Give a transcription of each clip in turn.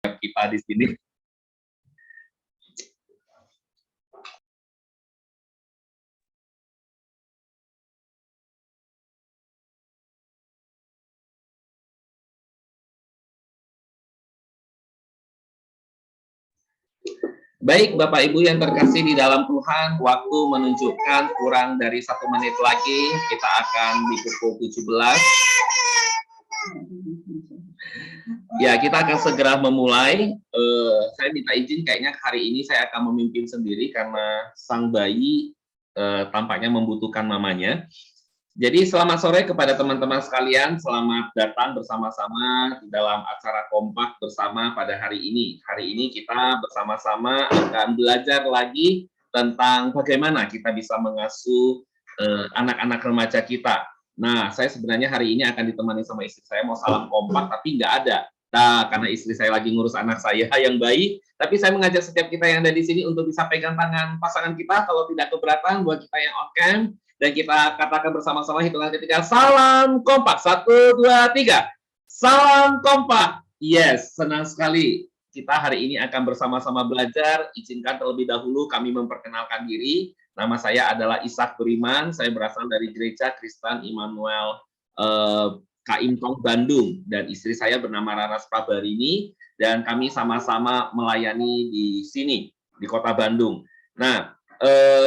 kita di sini. Baik, Bapak Ibu yang terkasih di dalam Tuhan, waktu menunjukkan kurang dari 1 menit lagi, kita akan di pukul 17. Ya, kita akan segera memulai. Saya minta izin, kayaknya hari ini saya akan memimpin sendiri karena sang bayi tampaknya membutuhkan mamanya. Jadi selamat sore kepada teman-teman sekalian, selamat datang bersama-sama di dalam acara Kompak bersama pada hari ini. Hari ini kita bersama-sama akan belajar lagi tentang bagaimana kita bisa mengasuh anak-anak remaja kita. Nah, saya sebenarnya hari ini akan ditemani sama istri saya, mau salam kompak, tapi nggak ada. Nah, karena istri saya lagi ngurus anak saya yang bayi, tapi saya mengajak setiap kita yang ada di sini untuk bisa pegang tangan pasangan kita, kalau tidak keberatan buat kita yang on cam, dan kita katakan bersama-sama hitungan ketiga, salam kompak, 1, 2, 3, salam kompak. Yes, senang sekali kita hari ini akan bersama-sama belajar. Izinkan terlebih dahulu kami memperkenalkan diri. Nama saya adalah Ishak Beriman, saya berasal dari Gereja Kristen Immanuel Kaimtong Bandung, dan istri saya bernama Raras Prabarini, dan kami sama-sama melayani di sini, di kota Bandung. Nah,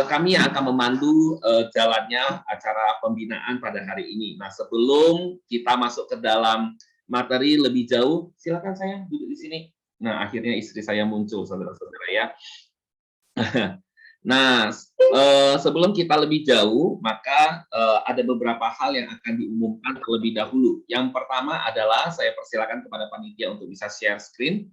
kami yang akan memandu jalannya acara pembinaan pada hari ini. Nah, sebelum kita masuk ke dalam materi lebih jauh, silakan saya duduk di sini. Nah, akhirnya istri saya muncul, saudara-saudara ya. Nah, sebelum kita lebih jauh, maka ada beberapa hal yang akan diumumkan terlebih dahulu. Yang pertama adalah saya persilakan kepada panitia untuk bisa share screen.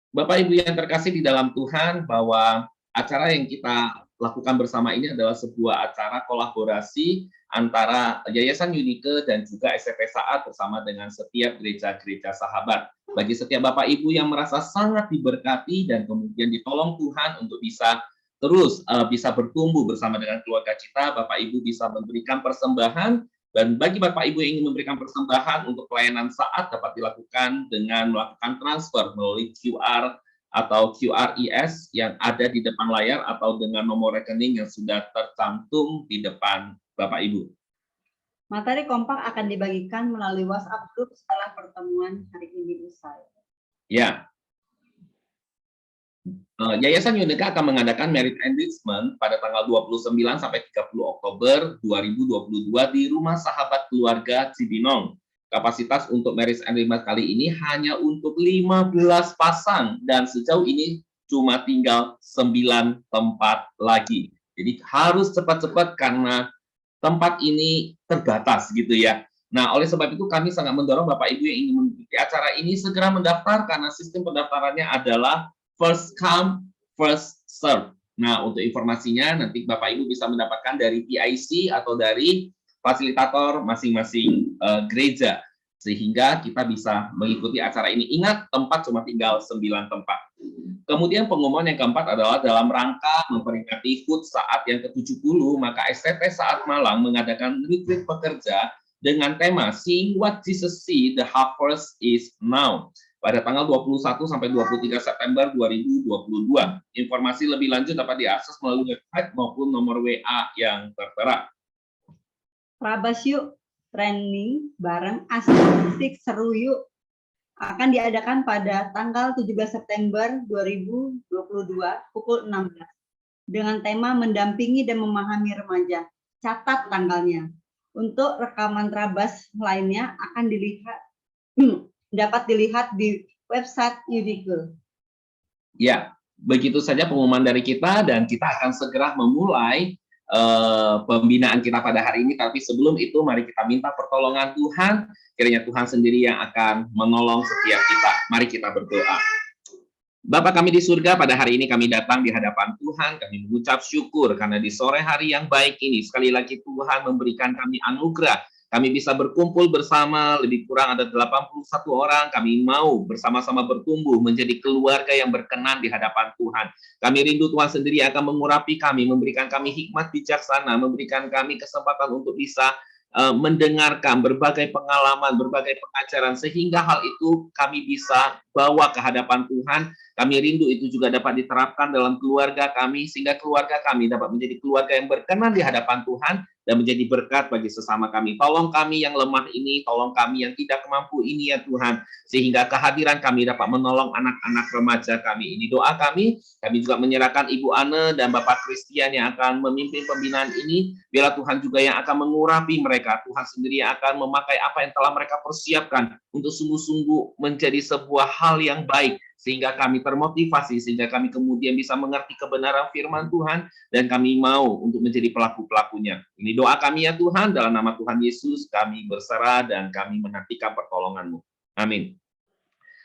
Bapak Ibu yang terkasih di dalam Tuhan, bahwa acara yang kita lakukan bersama ini adalah sebuah acara kolaborasi antara Yayasan Unike dan juga SMP Saat bersama dengan setiap gereja-gereja sahabat. Bagi setiap Bapak Ibu yang merasa sangat diberkati dan kemudian ditolong Tuhan untuk bisa terus bisa bertumbuh bersama dengan keluarga kita, Bapak Ibu bisa memberikan persembahan. Dan bagi Bapak Ibu yang ingin memberikan persembahan untuk pelayanan saat dapat dilakukan dengan melakukan transfer melalui QR atau QRIS yang ada di depan layar atau dengan nomor rekening yang sudah tercantum di depan Bapak Ibu. Materi Kompak akan dibagikan melalui WhatsApp Group setelah pertemuan hari ini usai. Ya. Yayasan Unike akan mengadakan merit enrichment pada tanggal 29 sampai 30 Oktober 2022 di Rumah Sahabat Keluarga Cibinong. Kapasitas untuk merit enrichment kali ini hanya untuk 15 pasang dan sejauh ini cuma tinggal 9 tempat lagi. Jadi harus cepat-cepat karena tempat ini terbatas gitu ya. Nah, oleh sebab itu kami sangat mendorong Bapak Ibu yang ingin mengikuti acara ini segera mendaftar karena sistem pendaftarannya adalah first come, first serve. Nah, untuk informasinya nanti Bapak Ibu bisa mendapatkan dari PIC atau dari fasilitator masing-masing gereja, sehingga kita bisa mengikuti acara ini. Ingat, tempat cuma tinggal 9 tempat. Kemudian pengumuman yang keempat adalah dalam rangka memperingati HUT saat yang ke-70, maka STT Saat Malang mengadakan retreat pekerja dengan tema Seeing What Jesus See, The Harvest Is Now, pada tanggal 21 sampai 23 September 2022. Informasi lebih lanjut dapat diakses melalui website maupun nomor WA yang tertera. Prabas yuk, training bareng asik seru yuk akan diadakan pada tanggal 17 September 2022 pukul 16 dengan tema mendampingi dan memahami remaja. Catat tanggalnya. Untuk rekaman Trabas lainnya akan dapat dilihat di website Unike. Ya, begitu saja pengumuman dari kita dan kita akan segera memulai pembinaan kita pada hari ini. Tapi sebelum itu mari kita minta pertolongan Tuhan. Kiranya Tuhan sendiri yang akan menolong setiap kita. Mari kita berdoa. Bapa kami di surga, pada hari ini kami datang di hadapan Tuhan, kami mengucap syukur karena di sore hari yang baik ini, sekali lagi Tuhan memberikan kami anugerah. Kami bisa berkumpul bersama, lebih kurang ada 81 orang, kami mau bersama-sama bertumbuh menjadi keluarga yang berkenan di hadapan Tuhan. Kami rindu Tuhan sendiri akan mengurapi kami, memberikan kami hikmat bijaksana, memberikan kami kesempatan untuk bisa mendengarkan berbagai pengalaman, berbagai pengajaran, sehingga hal itu kami bisa bawa ke hadapan Tuhan. Kami rindu itu juga dapat diterapkan dalam keluarga kami, sehingga keluarga kami dapat menjadi keluarga yang berkenan di hadapan Tuhan dan menjadi berkat bagi sesama kami. Tolong kami yang lemah ini, tolong kami yang tidak mampu ini ya Tuhan, sehingga kehadiran kami dapat menolong anak-anak remaja kami ini. Doa kami juga menyerahkan Ibu Ane dan Bapak Christian yang akan memimpin pembinaan ini. Biarlah Tuhan juga yang akan mengurapi mereka. Tuhan sendiri yang akan memakai apa yang telah mereka persiapkan untuk sungguh-sungguh menjadi sebuah hal yang baik, sehingga kami termotivasi, sehingga kami kemudian bisa mengerti kebenaran firman Tuhan, dan kami mau untuk menjadi pelaku-pelakunya. Ini doa kami ya Tuhan, dalam nama Tuhan Yesus kami berserah dan kami menantikan pertolongan-Mu. Amin.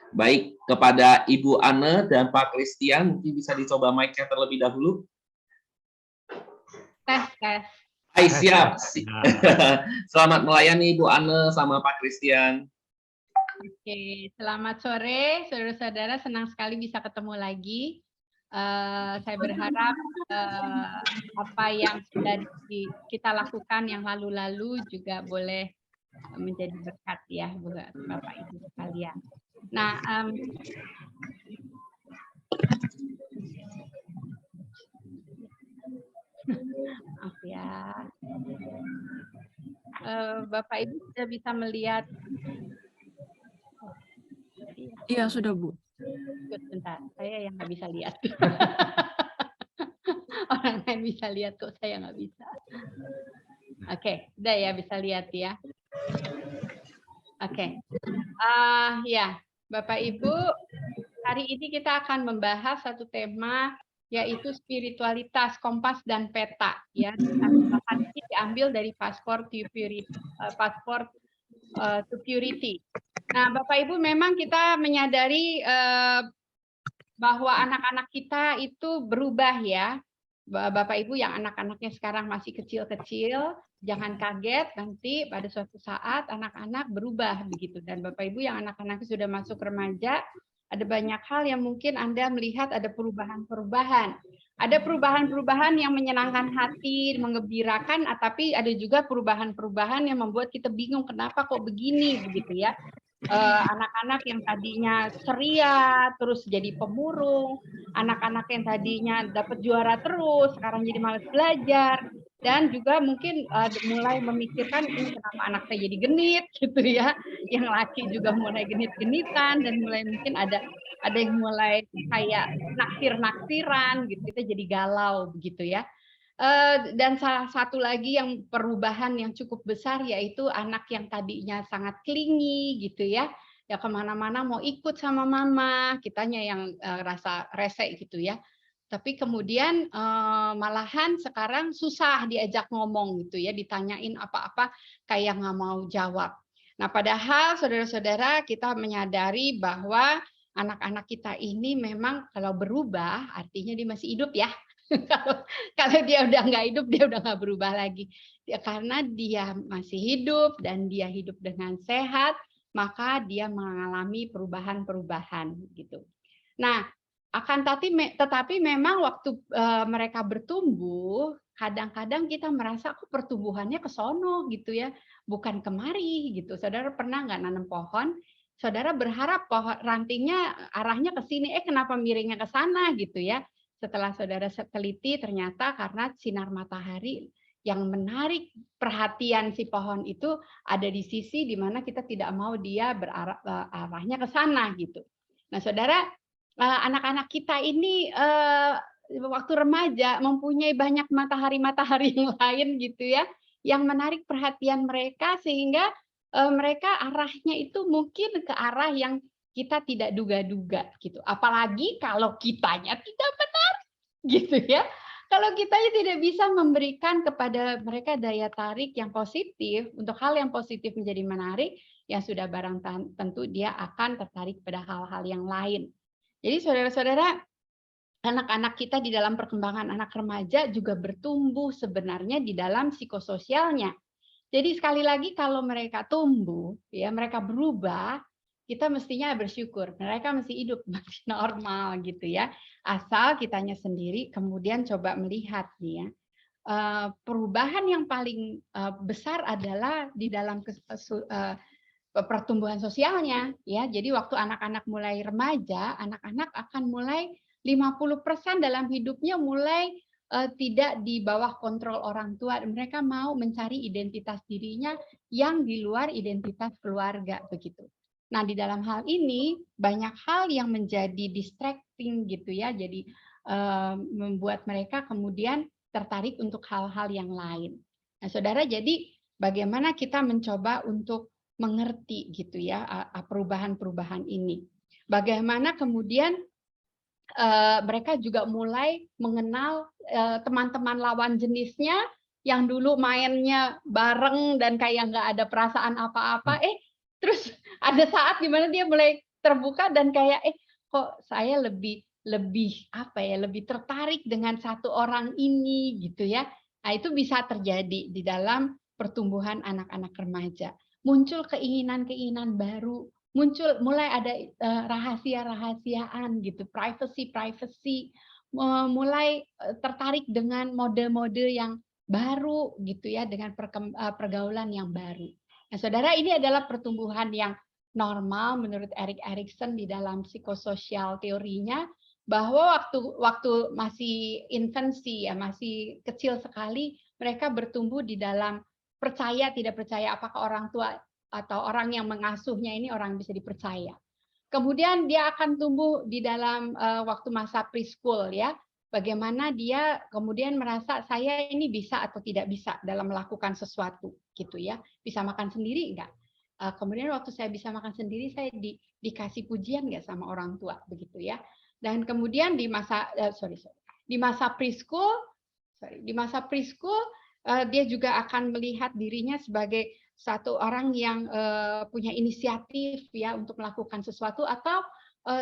Baik, kepada Ibu Ane dan Pak Christian, mungkin bisa dicoba mic-nya terlebih dahulu. Tes. Hai, siap. Selamat melayani Ibu Ane sama Pak Christian. Oke, selamat sore, saudara-saudara. Senang sekali bisa ketemu lagi. Saya berharap apa yang sudah kita lakukan yang lalu-lalu juga boleh menjadi berkat ya buat Bapak Ibu sekalian. Nah, maaf ya, Bapak Ibu sudah bisa melihat. Iya, sudah, Bu. Bentar, saya yang nggak bisa lihat. Orang lain bisa lihat kok, saya nggak bisa. Oke, udah ya, bisa lihat ya. Oke. Ya, Bapak Ibu, hari ini kita akan membahas satu tema, yaitu spiritualitas, kompas dan peta. Ya, bahan ini diambil dari Passport to Purity. Nah, Bapak Ibu, memang kita menyadari bahwa anak-anak kita itu berubah ya. Bapak Ibu yang anak-anaknya sekarang masih kecil-kecil, jangan kaget nanti pada suatu saat anak-anak berubah begitu. Dan Bapak Ibu yang anak-anaknya sudah masuk remaja, ada banyak hal yang mungkin Anda melihat ada perubahan-perubahan. Ada perubahan-perubahan yang menyenangkan hati, menggembirakan, tapi ada juga perubahan-perubahan yang membuat kita bingung kenapa kok begini begitu ya. Anak-anak yang tadinya ceria terus jadi pemurung, anak-anak yang tadinya dapat juara terus sekarang jadi malas belajar, dan juga mungkin mulai memikirkan ini kenapa anak saya jadi genit gitu ya, yang laki juga mulai genit-genitan, dan mulai mungkin ada yang mulai kayak naksir-naksiran gitu, kita jadi galau begitu ya. Dan salah satu lagi yang perubahan yang cukup besar yaitu anak yang tadinya sangat clingy gitu ya kemana-mana mau ikut sama mama, kitanya yang rasa rese gitu ya. Tapi kemudian malahan sekarang susah diajak ngomong gitu ya, ditanyain apa-apa kayak nggak mau jawab. Nah, padahal saudara-saudara kita menyadari bahwa anak-anak kita ini memang kalau berubah artinya dia masih hidup ya. Kalau dia udah nggak hidup, dia udah nggak berubah lagi. Karena dia masih hidup dan dia hidup dengan sehat, maka dia mengalami perubahan-perubahan gitu. Nah, tetapi memang waktu mereka bertumbuh, kadang-kadang kita merasa kok pertumbuhannya ke sono gitu ya, bukan kemari gitu. Saudara pernah nggak nanam pohon? Saudara berharap pohon rantingnya arahnya ke sini, kenapa miringnya ke sana gitu ya? Setelah saudara teliti ternyata karena sinar matahari yang menarik perhatian si pohon itu ada di sisi di mana kita tidak mau dia arahnya ke sana gitu. Nah, saudara, anak-anak kita ini waktu remaja mempunyai banyak matahari yang lain gitu ya, yang menarik perhatian mereka sehingga mereka arahnya itu mungkin ke arah yang kita tidak duga-duga gitu. Apalagi kalau kitanya tidak benar gitu ya. Kalau kitanya tidak bisa memberikan kepada mereka daya tarik yang positif untuk hal yang positif menjadi menarik, ya sudah barang tentu dia akan tertarik pada hal-hal yang lain. Jadi saudara-saudara, anak-anak kita di dalam perkembangan anak remaja juga bertumbuh sebenarnya di dalam psikososialnya. Jadi sekali lagi kalau mereka tumbuh, ya mereka berubah, kita mestinya bersyukur. Mereka masih hidup, masih normal gitu ya. Asal kitanya sendiri kemudian coba melihat nih ya. perubahan yang paling besar adalah di dalam pertumbuhan sosialnya, ya. Jadi waktu anak-anak mulai remaja, anak-anak akan mulai 50% dalam hidupnya mulai tidak di bawah kontrol orang tua. Mereka mau mencari identitas dirinya yang di luar identitas keluarga, begitu. Nah, di dalam hal ini banyak hal yang menjadi distracting gitu ya. Jadi membuat mereka kemudian tertarik untuk hal-hal yang lain. Nah, saudara, jadi bagaimana kita mencoba untuk mengerti gitu ya perubahan-perubahan ini. Bagaimana kemudian mereka juga mulai mengenal teman-teman lawan jenisnya yang dulu mainnya bareng dan kayak nggak ada perasaan apa-apa. Terus ada saat di mana dia mulai terbuka dan kayak kok saya lebih tertarik dengan satu orang ini gitu ya. Nah, itu bisa terjadi di dalam pertumbuhan anak-anak remaja. Muncul keinginan-keinginan baru, mulai ada rahasia-rahasiaan gitu, privacy, mulai tertarik dengan mode-mode yang baru gitu ya, dengan pergaulan yang baru. Nah, saudara, ini adalah pertumbuhan yang normal menurut Erik Erikson di dalam psikososial teorinya, bahwa waktu masih infancy ya, masih kecil sekali, mereka bertumbuh di dalam percaya tidak percaya apakah orang tua atau orang yang mengasuhnya ini orang bisa dipercaya. Kemudian dia akan tumbuh di dalam waktu masa preschool ya, bagaimana dia kemudian merasa saya ini bisa atau tidak bisa dalam melakukan sesuatu gitu ya, bisa makan sendiri enggak? Kemudian waktu saya bisa makan sendiri, saya dikasih pujian nggak sama orang tua begitu ya. Dan kemudian di masa preschool dia juga akan melihat dirinya sebagai satu orang yang punya inisiatif ya untuk melakukan sesuatu atau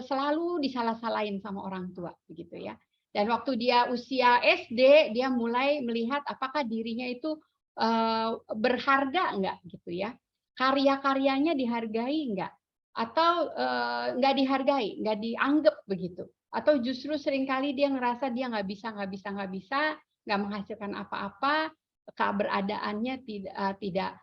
selalu disalah-salahin sama orang tua begitu ya. Dan waktu dia usia SD, dia mulai melihat apakah dirinya itu berharga enggak gitu ya. Karya-karyanya dihargai enggak? Atau nggak dihargai, nggak dianggap begitu, atau justru seringkali dia ngerasa dia nggak bisa, nggak menghasilkan apa-apa, keberadaannya tidak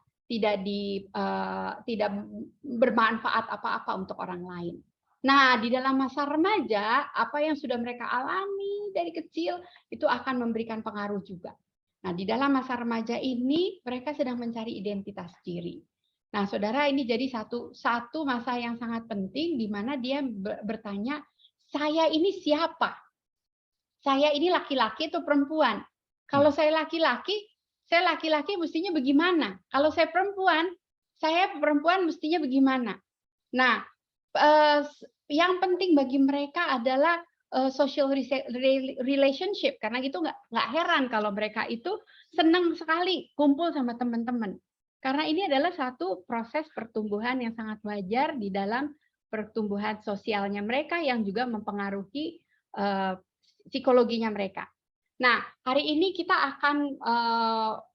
bermanfaat apa-apa untuk orang lain. Nah, di dalam masa remaja, apa yang sudah mereka alami dari kecil itu akan memberikan pengaruh juga. Nah, di dalam masa remaja ini mereka sedang mencari identitas diri. Nah, saudara, ini jadi satu masa yang sangat penting di mana dia bertanya, saya ini siapa? Saya ini laki-laki atau perempuan? Kalau saya laki-laki mestinya bagaimana? Kalau saya perempuan mestinya bagaimana? Nah, yang penting bagi mereka adalah social relationship, karena itu nggak heran kalau mereka itu senang sekali kumpul sama teman-teman. Karena ini adalah satu proses pertumbuhan yang sangat wajar di dalam pertumbuhan sosialnya mereka yang juga mempengaruhi psikologinya mereka. Nah, hari ini kita akan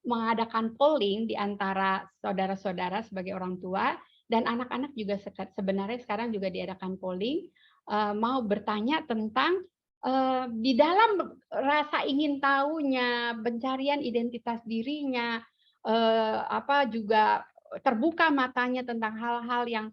mengadakan polling di antara saudara-saudara sebagai orang tua dan anak-anak juga sebenarnya sekarang juga diadakan polling mau bertanya tentang di dalam rasa ingin tahunya, pencarian identitas dirinya, juga terbuka matanya tentang hal-hal yang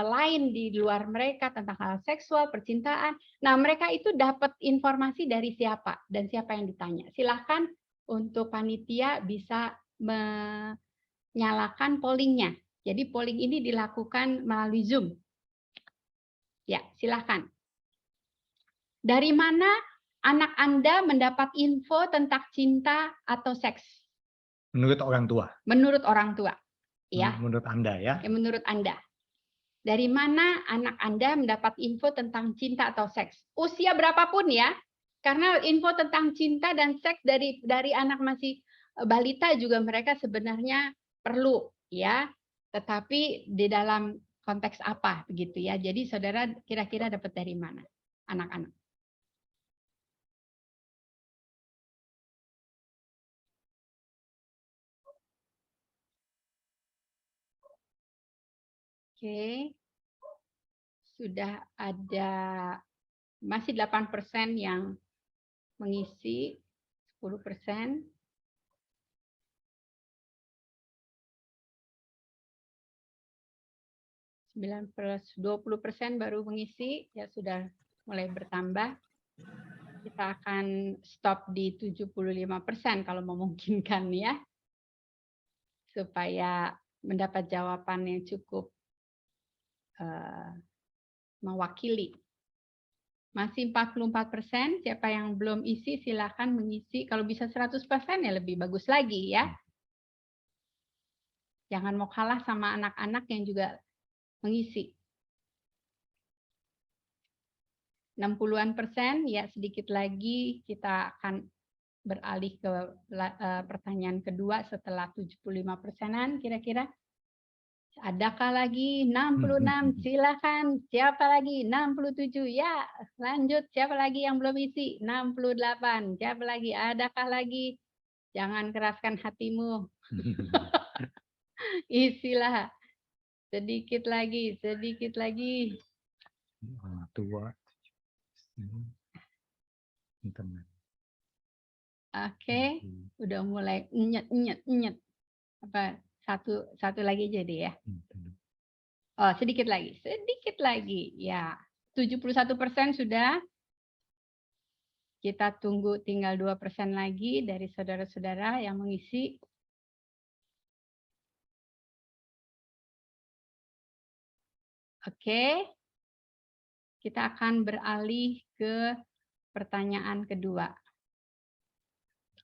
lain di luar mereka, tentang hal seksual, percintaan. Nah, mereka itu dapat informasi dari siapa dan siapa yang ditanya. Silahkan untuk panitia bisa menyalakan pollingnya. Jadi polling ini dilakukan melalui Zoom. Ya, silahkan. Dari mana anak Anda mendapat info tentang cinta atau seks? Menurut orang tua. Menurut orang tua. Ya. Menurut Anda ya. Menurut Anda. Dari mana anak Anda mendapat info tentang cinta atau seks? Usia berapapun ya. Karena info tentang cinta dan seks dari anak masih balita juga mereka sebenarnya perlu ya. Tetapi di dalam konteks apa begitu ya. Jadi saudara kira-kira dapat dari mana anak-anak? Oke. Sudah ada masih 8% yang mengisi, 10%. 20% baru mengisi, ya sudah mulai bertambah. Kita akan stop di 75% kalau memungkinkan ya. Supaya mendapat jawaban yang cukup mewakili. Masih 44%, siapa yang belum isi silakan mengisi. Kalau bisa 100% ya lebih bagus lagi ya. Jangan mau kalah sama anak-anak yang juga mengisi. 60-an%, ya sedikit lagi kita akan beralih ke pertanyaan kedua setelah 75%-an kira-kira. Adakah lagi 66? Silakan. Siapa lagi? 67. Ya, lanjut. Siapa lagi yang belum isi? 68. Siapa lagi? Adakah lagi? Jangan keraskan hatimu. Isilah. Sedikit lagi, sedikit lagi. Orang tua. Internet. Oke, udah mulai nyet. Apa? Satu lagi jadi ya. Oh, sedikit lagi. Ya, 71% sudah. Kita tunggu tinggal 2% lagi dari saudara-saudara yang mengisi. Oke. Kita akan beralih ke pertanyaan kedua.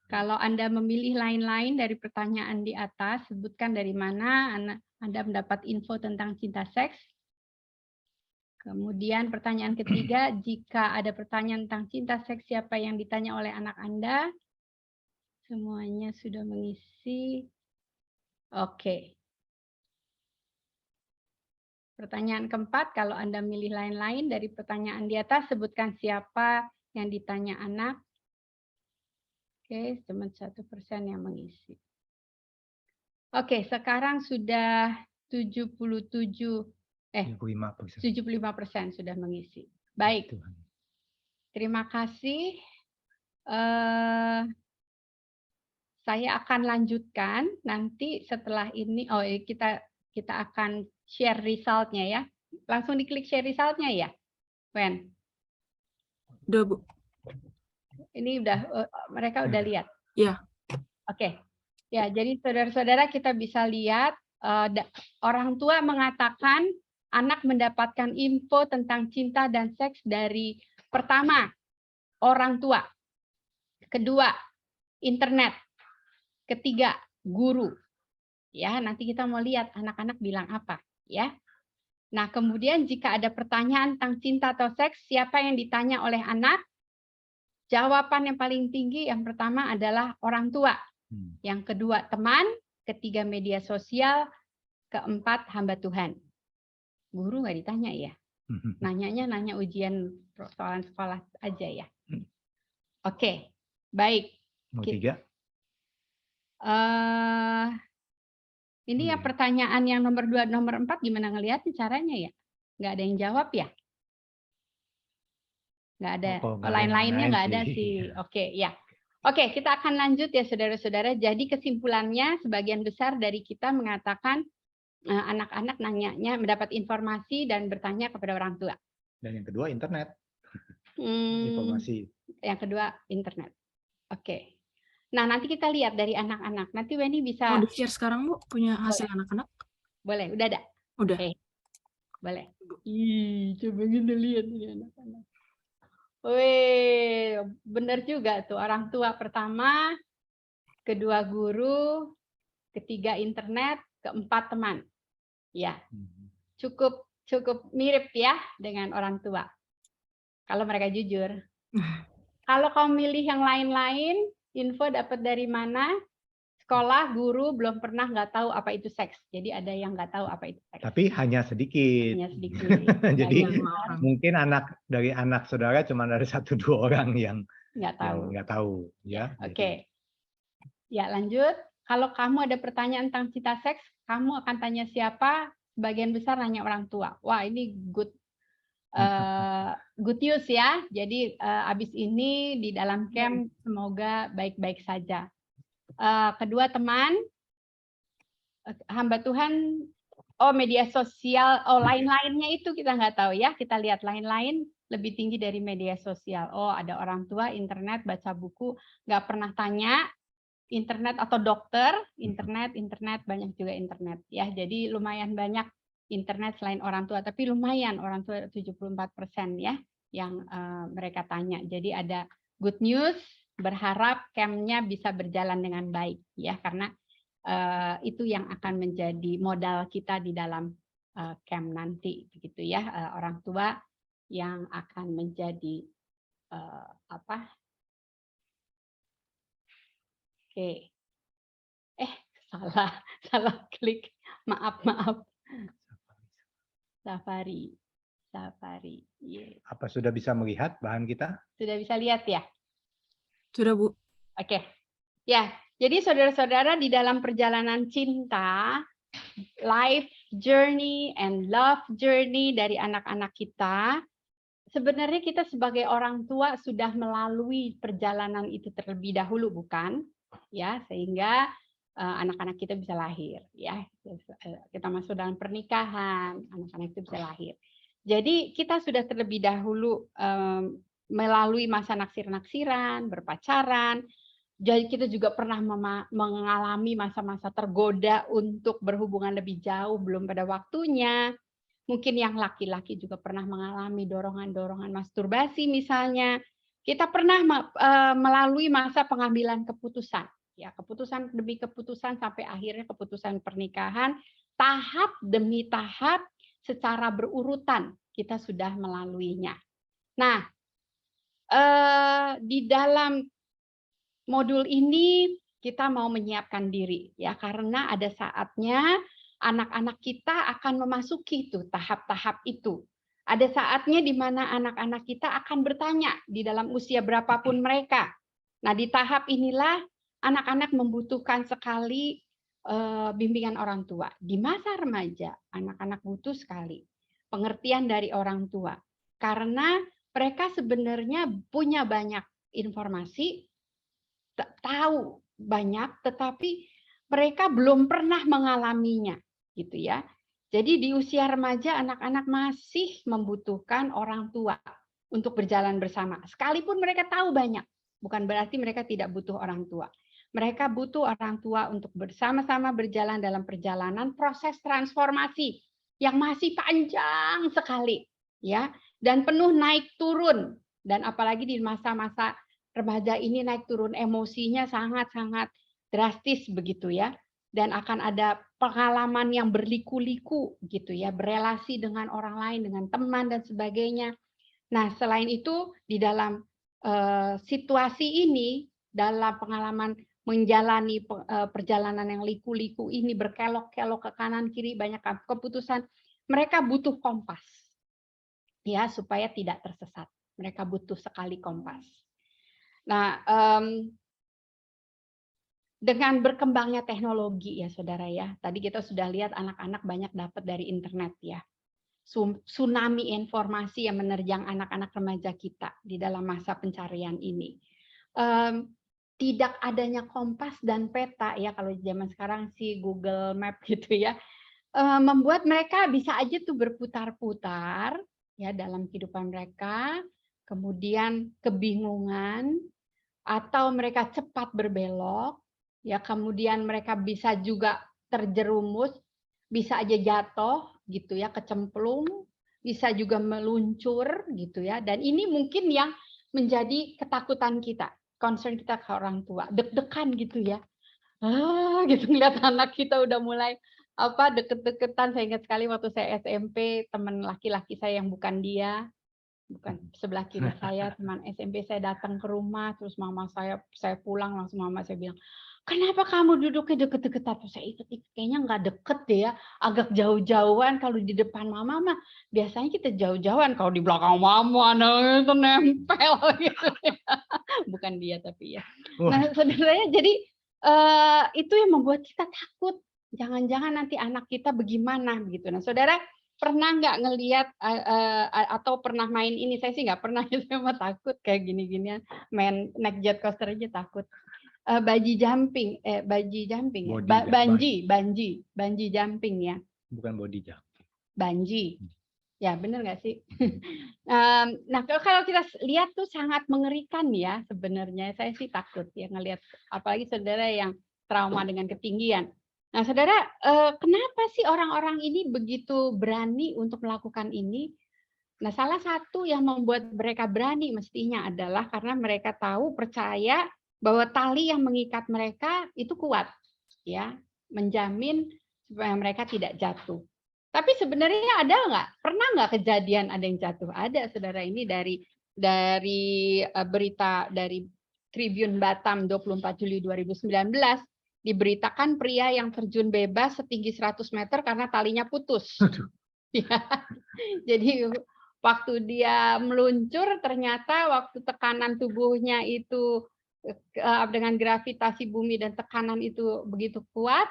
Kalau Anda memilih lain-lain dari pertanyaan di atas, sebutkan dari mana Anda mendapat info tentang cinta seks. Kemudian pertanyaan ketiga, jika ada pertanyaan tentang cinta seks, siapa yang ditanya oleh anak Anda? Semuanya sudah mengisi. Oke. Pertanyaan keempat, kalau Anda milih lain-lain dari pertanyaan di atas, sebutkan siapa yang ditanya anak. Oke, cuma 1% yang mengisi. Oke, sekarang sudah 75% sudah mengisi. Baik, terima kasih. Saya akan lanjutkan nanti setelah ini. Oh, kita akan share resultnya ya. Langsung diklik share resultnya ya, Wen. Udah, Bu. Ini udah mereka udah lihat. Iya. Oke. Ya, jadi saudara-saudara kita bisa lihat orang tua mengatakan anak mendapatkan info tentang cinta dan seks dari pertama orang tua, kedua internet, ketiga guru. Ya, nanti kita mau lihat anak-anak bilang apa, ya. Nah, kemudian jika ada pertanyaan tentang cinta atau seks, siapa yang ditanya oleh anak? Jawaban yang paling tinggi yang pertama adalah orang tua. Yang kedua teman, ketiga media sosial, keempat hamba Tuhan. Guru nggak ditanya ya? Nanya ujian persoalan sekolah aja ya. Oke, baik. Mau 3? Ini ya pertanyaan yang nomor 2, nomor 4 gimana ngelihatnya caranya ya? Nggak ada yang jawab ya? Nggak ada. Lain-lainnya nggak ada sih. Oke, ya. Oke, kita akan lanjut ya saudara-saudara. Jadi kesimpulannya sebagian besar dari kita mengatakan anak-anak nanyanya mendapat informasi dan bertanya kepada orang tua. Dan yang kedua internet. Informasi. Yang kedua internet. Oke. Nah, nanti kita lihat dari anak-anak. Nanti Weni bisa... Mau di-share sekarang, Bu? Punya hasil anak-anak? Boleh, udah ada? Udah. Oke. Boleh. Ih, coba kita lihat ini anak-anak. Wih, benar juga tuh. Orang tua pertama, kedua guru, ketiga internet, keempat teman. Ya, cukup mirip ya dengan orang tua. Kalau mereka jujur. Kalau kamu milih yang lain-lain, info dapat dari mana? Sekolah, guru belum pernah nggak tahu apa itu seks. Jadi ada yang nggak tahu apa itu seks. Tapi hanya sedikit. Hanya sedikit. Jadi mungkin dari anak saudara cuma ada 1-2 orang yang nggak tahu. Ya. Oke. Ya lanjut. Kalau kamu ada pertanyaan tentang cinta seks, kamu akan tanya siapa? Sebagian besar nanya orang tua. Wah ini good news ya. Jadi abis ini di dalam camp semoga baik-baik saja. Kedua teman, hamba Tuhan media sosial, lain-lainnya itu kita nggak tahu ya. Kita lihat lain-lain lebih tinggi dari media sosial. Oh, ada orang tua internet baca buku, nggak pernah tanya internet, atau dokter internet banyak juga internet ya. Jadi lumayan banyak internet selain orang tua, tapi lumayan orang tua 74% ya yang mereka tanya. Jadi ada good news, berharap campnya bisa berjalan dengan baik ya, karena itu yang akan menjadi modal kita di dalam camp nanti, begitu ya. Orang tua yang akan menjadi apa? Oke, salah klik, maaf. Safari. Yeah. Apa sudah bisa melihat bahan kita? Sudah bisa lihat ya? Sudah, Bu. Oke. Ya, jadi saudara-saudara, di dalam perjalanan cinta, life journey and love journey dari anak-anak kita, sebenarnya kita sebagai orang tua sudah melalui perjalanan itu terlebih dahulu, bukan? Ya, sehingga anak-anak kita bisa lahir, ya. Kita masuk dalam pernikahan, anak-anak itu bisa lahir. Jadi kita sudah terlebih dahulu melalui masa naksir-naksiran, berpacaran. Jadi kita juga pernah mengalami masa-masa tergoda untuk berhubungan lebih jauh, belum pada waktunya. Mungkin yang laki-laki juga pernah mengalami dorongan-dorongan masturbasi misalnya. Kita pernah melalui masa pengambilan keputusan. Ya, keputusan demi keputusan sampai akhirnya keputusan pernikahan. Tahap demi tahap secara berurutan kita sudah melaluinya. Nah, di dalam modul ini kita mau menyiapkan diri ya, karena ada saatnya anak-anak kita akan memasuki itu tahap-tahap itu. Ada saatnya di mana anak-anak kita akan bertanya di dalam usia berapapun mereka. Nah, di tahap inilah anak-anak membutuhkan sekali bimbingan orang tua. Di masa remaja, anak-anak butuh sekali pengertian dari orang tua. Karena mereka sebenarnya punya banyak informasi, tahu banyak, tetapi mereka belum pernah mengalaminya, gitu ya. Jadi di usia remaja anak-anak masih membutuhkan orang tua untuk berjalan bersama. Sekalipun mereka tahu banyak, bukan berarti mereka tidak butuh orang tua. Mereka butuh orang tua untuk bersama-sama berjalan dalam perjalanan proses transformasi yang masih panjang sekali, ya, dan penuh naik turun, dan apalagi di masa-masa remaja ini naik turun emosinya sangat-sangat drastis begitu ya, dan akan ada pengalaman yang berliku-liku gitu ya, berelasi dengan orang lain, dengan teman dan sebagainya. Nah, selain itu di dalam situasi ini, dalam pengalaman menjalani perjalanan yang liku-liku ini, berkelok-kelok ke kanan kiri, banyak keputusan, mereka butuh kompas ya, supaya tidak tersesat. Mereka butuh sekali kompas. Nah, dengan berkembangnya teknologi ya saudara ya, tadi kita sudah lihat anak-anak banyak dapat dari internet ya. Tsunami informasi yang menerjang anak-anak remaja kita di dalam masa pencarian ini. Tidak adanya kompas dan peta ya, kalau zaman sekarang sih Google Map gitu ya, membuat mereka bisa aja tuh berputar-putar ya dalam kehidupan mereka, kemudian kebingungan, atau mereka cepat berbelok, ya, kemudian mereka bisa juga terjerumus, bisa aja jatuh gitu ya, kecemplung, bisa juga meluncur gitu ya. Dan ini mungkin yang menjadi ketakutan kita, concern kita ke orang tua, deg-degan gitu ya. Gitu ngeliat anak kita udah mulai deket-deketan. Saya ingat sekali waktu saya SMP, teman laki-laki saya yang bukan dia, bukan sebelah kiri saya, teman SMP saya datang ke rumah, terus mama saya pulang langsung mama saya bilang, kenapa kamu duduknya deket-deketan? Saya ikut kayaknya nggak deket deh ya, agak jauh-jauhan. Kalau di depan mama mah biasanya kita jauh-jauhan, kalau di belakang mama nah itu nempel gitu ya. Bukan dia tapi ya. Nah sebenarnya jadi itu yang membuat kita takut, jangan-jangan nanti anak kita bagaimana begitu. Nah saudara pernah nggak ngelihat atau pernah main ini? Saya sih nggak pernah, saya mah takut kayak gini-ginian, main naik jet coaster aja takut. Bungee jumping ya, bungee jumping ya. Bukan body jump. Banji. Ya, benar nggak sih? Nah, kalau kita lihat tuh sangat mengerikan ya sebenarnya. Saya sih takut ya ngelihat, apalagi saudara yang trauma dengan ketinggian. Nah, saudara, kenapa sih orang-orang ini begitu berani untuk melakukan ini? Nah, salah satu yang membuat mereka berani mestinya adalah karena mereka tahu, percaya bahwa tali yang mengikat mereka itu kuat, ya, menjamin supaya mereka tidak jatuh. Tapi sebenarnya ada nggak? Pernah nggak kejadian ada yang jatuh? Ada, saudara. Ini dari berita dari Tribun Batam 24 Juli 2019 diberitakan pria yang terjun bebas setinggi 100 meter karena talinya putus. Ya. Jadi waktu dia meluncur ternyata waktu tekanan tubuhnya itu dengan gravitasi bumi dan tekanan itu begitu kuat,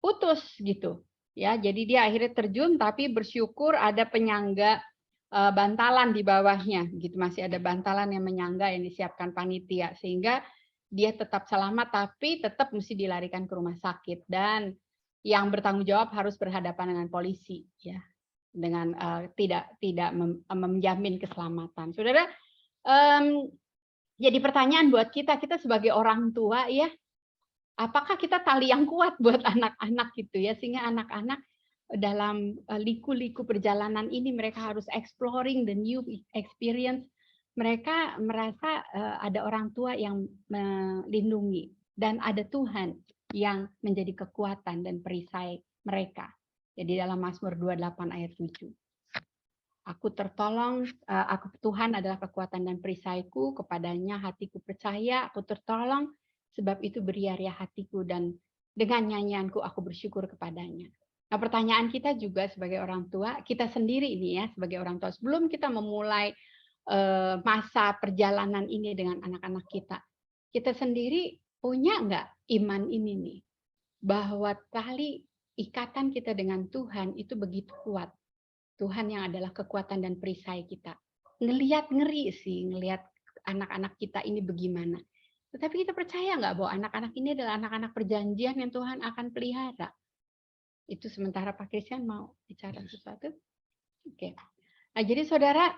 putus gitu. Ya, jadi dia akhirnya terjun tapi bersyukur ada penyangga bantalan di bawahnya gitu, masih ada bantalan yang menyangga yang disiapkan panitia sehingga dia tetap selamat tapi tetap mesti dilarikan ke rumah sakit dan yang bertanggung jawab harus berhadapan dengan polisi ya, dengan tidak menjamin keselamatan. Saudara, jadi pertanyaan buat kita sebagai orang tua ya, apakah kita tali yang kuat buat anak-anak gitu ya, sehingga anak-anak dalam liku-liku perjalanan ini mereka harus exploring the new experience. Mereka merasa ada orang tua yang melindungi dan ada Tuhan yang menjadi kekuatan dan perisai mereka. Jadi dalam Mazmur 28 ayat 7. Aku tertolong, Tuhan adalah kekuatan dan perisaiku, kepadanya hatiku percaya, aku tertolong, sebab itu beria-ria hatiku dan dengan nyanyianku aku bersyukur kepadanya. Nah, pertanyaan kita juga sebagai orang tua, kita sendiri ini ya sebagai orang tua, sebelum kita memulai masa perjalanan ini dengan anak-anak kita sendiri punya nggak iman ini nih, bahwa tali ikatan kita dengan Tuhan itu begitu kuat. Tuhan yang adalah kekuatan dan perisai kita. Ngeri sih, ngelihat anak-anak kita ini bagaimana. Tetapi kita percaya nggak bahwa anak-anak ini adalah anak-anak perjanjian yang Tuhan akan pelihara? Itu sementara Pak Christian mau bicara sesuatu. Oke. Nah, jadi saudara,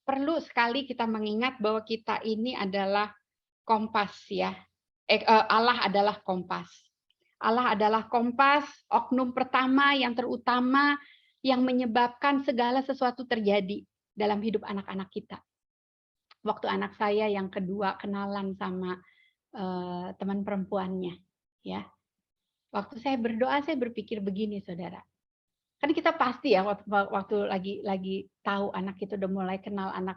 perlu sekali kita mengingat bahwa kita ini adalah kompas ya. Allah adalah kompas. Allah adalah kompas, oknum pertama yang terutama yang menyebabkan segala sesuatu terjadi dalam hidup anak-anak kita. Waktu anak saya yang kedua kenalan sama teman perempuannya, ya. Waktu saya berdoa, saya berpikir begini, saudara. Kan kita pasti ya waktu lagi tahu anak itu udah mulai kenal anak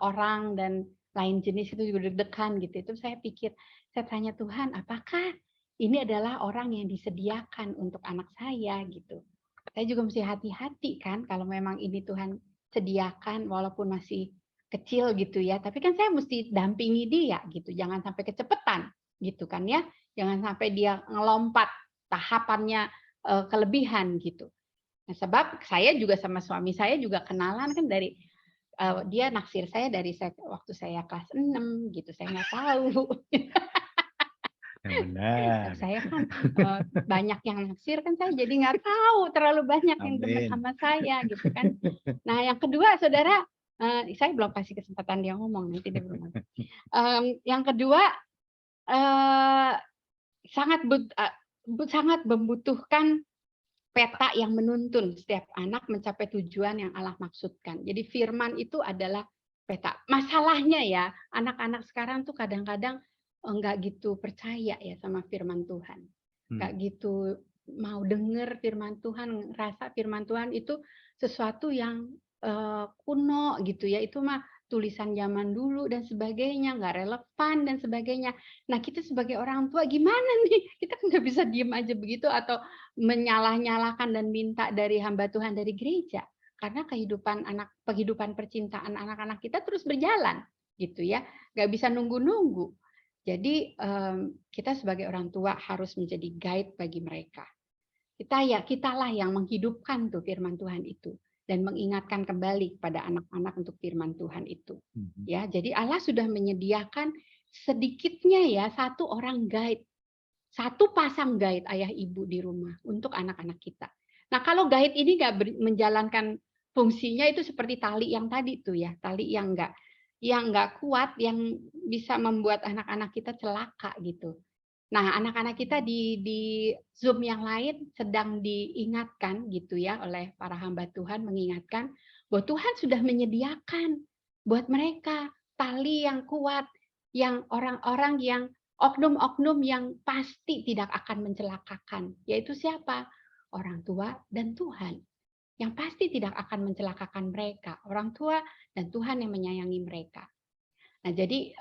orang dan lain jenis itu juga deg-degan gitu. Itu saya pikir, saya tanya Tuhan, apakah ini adalah orang yang disediakan untuk anak saya gitu. Saya juga mesti hati-hati kan kalau memang ini Tuhan sediakan walaupun masih kecil gitu ya, tapi kan saya mesti dampingi dia gitu, jangan sampai kecepatan gitu kan ya, jangan sampai dia ngelompat tahapannya kelebihan gitu. Nah, sebab saya juga sama suami saya juga kenalan kan dari dia naksir saya dari waktu saya kelas 6 gitu, saya nggak tahu. Benar. Saya kan banyak yang naksir kan, saya jadi nggak tahu, terlalu banyak yang dekat sama saya gitu kan. Nah, yang kedua saudara, saya belum kasih kesempatan dia ngomong, nanti dia belum. Yang kedua, sangat membutuhkan peta yang menuntun setiap anak mencapai tujuan yang Allah maksudkan. Jadi firman itu adalah peta. Masalahnya ya, anak-anak sekarang tuh kadang-kadang enggak gitu percaya ya sama firman Tuhan. Enggak gitu mau dengar firman Tuhan, ngerasa firman Tuhan itu sesuatu yang kuno gitu ya, itu mah tulisan zaman dulu dan sebagainya, nggak relevan dan sebagainya. Nah, kita sebagai orang tua gimana nih? Kita nggak bisa diem aja begitu atau menyalah-nyalahkan dan minta dari hamba Tuhan dari gereja. Karena kehidupan percintaan anak-anak kita terus berjalan gitu ya, nggak bisa nunggu-nunggu. Jadi kita sebagai orang tua harus menjadi guide bagi mereka. Kitalah yang menghidupkan tuh firman Tuhan itu dan mengingatkan kembali kepada anak-anak untuk firman Tuhan itu. Ya, jadi Allah sudah menyediakan sedikitnya ya satu orang guide, 1 pasang guide ayah ibu di rumah untuk anak-anak kita. Nah, kalau guide ini nggak menjalankan fungsinya itu seperti tali yang tadi tuh ya, tali yang nggak kuat, yang bisa membuat anak-anak kita celaka gitu. Nah, anak-anak kita di Zoom yang lain sedang diingatkan gitu ya oleh para hamba Tuhan, mengingatkan bahwa Tuhan sudah menyediakan buat mereka tali yang kuat, yang orang-orang yang oknum-oknum yang pasti tidak akan mencelakakan, yaitu siapa? Orang tua dan Tuhan. Yang pasti tidak akan mencelakakan mereka, orang tua dan Tuhan yang menyayangi mereka. Nah, jadi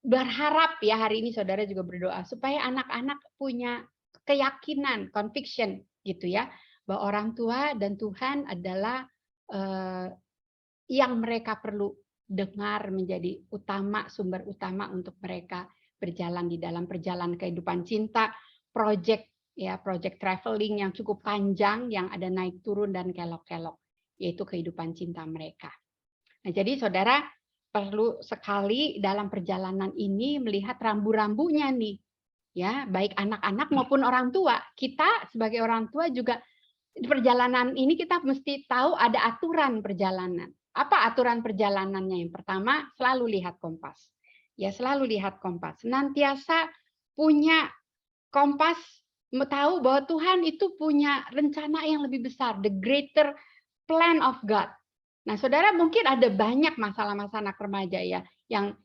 berharap ya hari ini saudara juga berdoa supaya anak-anak punya keyakinan, conviction gitu ya, bahwa orang tua dan Tuhan adalah yang mereka perlu dengar, menjadi utama, sumber utama untuk mereka berjalan di dalam perjalanan kehidupan cinta, project traveling yang cukup panjang, yang ada naik turun dan kelok-kelok, yaitu kehidupan cinta mereka. Nah, jadi saudara perlu sekali dalam perjalanan ini melihat rambu-rambunya nih, ya, baik anak-anak maupun orang tua. Kita sebagai orang tua juga di perjalanan ini kita mesti tahu ada aturan perjalanan. Apa aturan perjalanannya? Yang pertama, selalu lihat kompas. Ya, selalu lihat kompas. Senantiasa punya kompas, tahu bahwa Tuhan itu punya rencana yang lebih besar, the greater plan of God. Nah, saudara mungkin ada banyak masalah-masalah anak remaja ya, yang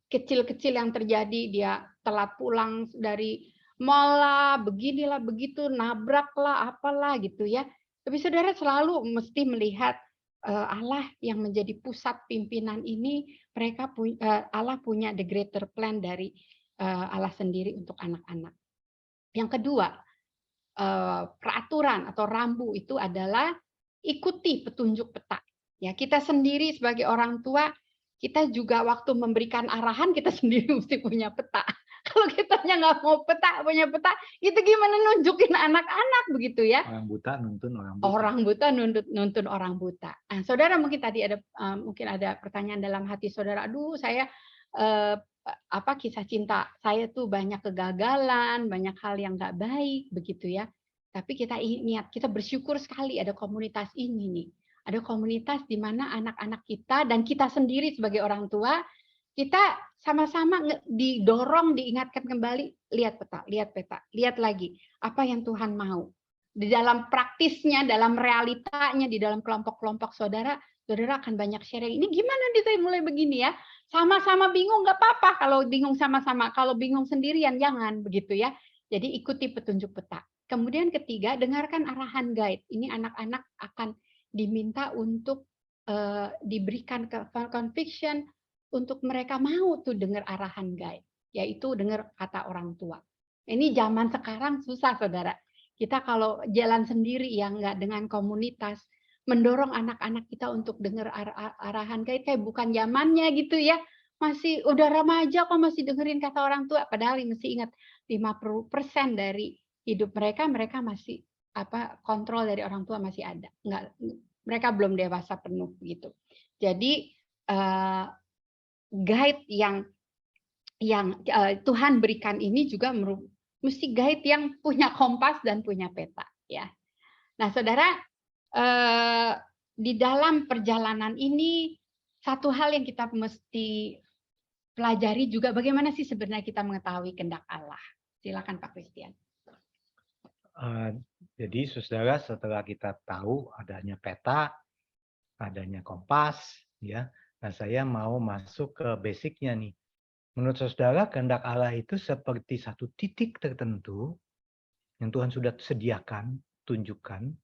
kecil-kecil yang terjadi, dia telat pulang dari mall lah, beginilah begitu, nabrak lah, apalah gitu ya. Tapi saudara selalu mesti melihat Allah yang menjadi pusat pimpinan ini, Allah punya the greater plan dari Allah sendiri untuk anak-anak. Yang kedua, peraturan atau rambu itu adalah ikuti petunjuk peta. Ya, kita sendiri sebagai orang tua, kita juga waktu memberikan arahan kita sendiri mesti punya peta. Kalau kita nggak mau punya peta, itu gimana nunjukin anak-anak begitu ya? Orang buta nuntun orang buta. Orang buta nuntun orang buta. Nah, saudara mungkin tadi mungkin ada pertanyaan dalam hati saudara. Aduh, saya kisah cinta saya tuh banyak kegagalan, banyak hal yang nggak baik begitu ya. Tapi kita bersyukur sekali ada komunitas ini nih. Ada komunitas di mana anak-anak kita dan kita sendiri sebagai orang tua, kita sama-sama didorong, diingatkan kembali, lihat peta, lihat lagi apa yang Tuhan mau. Di dalam praktisnya, dalam realitanya, di dalam kelompok-kelompok saudara akan banyak sharing. Ini gimana nih mulai begini ya? Sama-sama bingung nggak apa-apa kalau bingung sama-sama. Kalau bingung sendirian jangan begitu ya. Jadi ikuti petunjuk peta. Kemudian ketiga, dengarkan arahan guide. Ini anak-anak akan diminta untuk diberikan conviction untuk mereka mau tuh dengar arahan guide, yaitu dengar kata orang tua. Ini zaman sekarang susah saudara. Kita kalau jalan sendiri yang nggak dengan komunitas, mendorong anak-anak kita untuk dengar arahan guide kayak bukan zamannya gitu ya. Masih udah remaja kok masih dengerin kata orang tua. Padahal mesti ingat 50% dari hidup mereka masih kontrol dari orang tua masih ada. Mereka belum dewasa penuh gitu. Jadi guide yang Tuhan berikan ini juga mesti guide yang punya kompas dan punya peta ya. Nah, saudara, di dalam perjalanan ini satu hal yang kita mesti pelajari juga bagaimana sih sebenarnya kita mengetahui kehendak Allah. Silakan Pak Christian. Jadi saudara, setelah kita tahu adanya peta, adanya kompas, ya, nah saya mau masuk ke basicnya nih. Menurut saudara, kehendak Allah itu seperti satu titik tertentu yang Tuhan sudah sediakan, tunjukkan,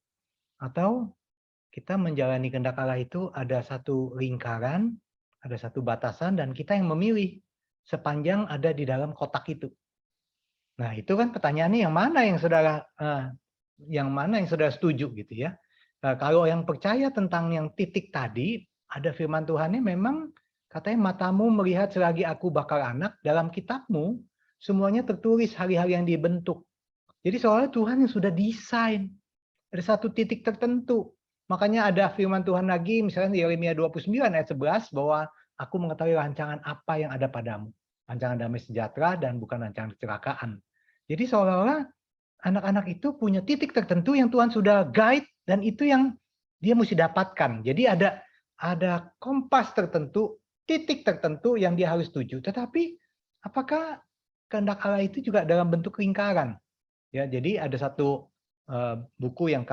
atau kita menjalani kehendak Allah itu ada satu lingkaran, ada satu batasan, dan kita yang memilih sepanjang ada di dalam kotak itu. Nah, itu kan pertanyaannya yang mana yang saudara setuju gitu ya. Kalau yang percaya tentang yang titik tadi, ada firman Tuhannya memang katanya matamu melihat selagi aku bakal anak, dalam kitabmu semuanya tertulis hari-hari yang dibentuk. Jadi soalnya Tuhan yang sudah desain. Ada satu titik tertentu. Makanya ada firman Tuhan lagi, misalnya di Yeremia 29 ayat 11, bahwa aku mengetahui rancangan apa yang ada padamu. Rancangan damai sejahtera dan bukan rancangan kecelakaan. Jadi seolah-olah anak-anak itu punya titik tertentu yang Tuhan sudah guide dan itu yang dia mesti dapatkan. Jadi ada kompas tertentu, titik tertentu yang dia harus tuju. Tetapi apakah kehendak Allah itu juga dalam bentuk lingkaran? Ya, jadi ada satu buku yang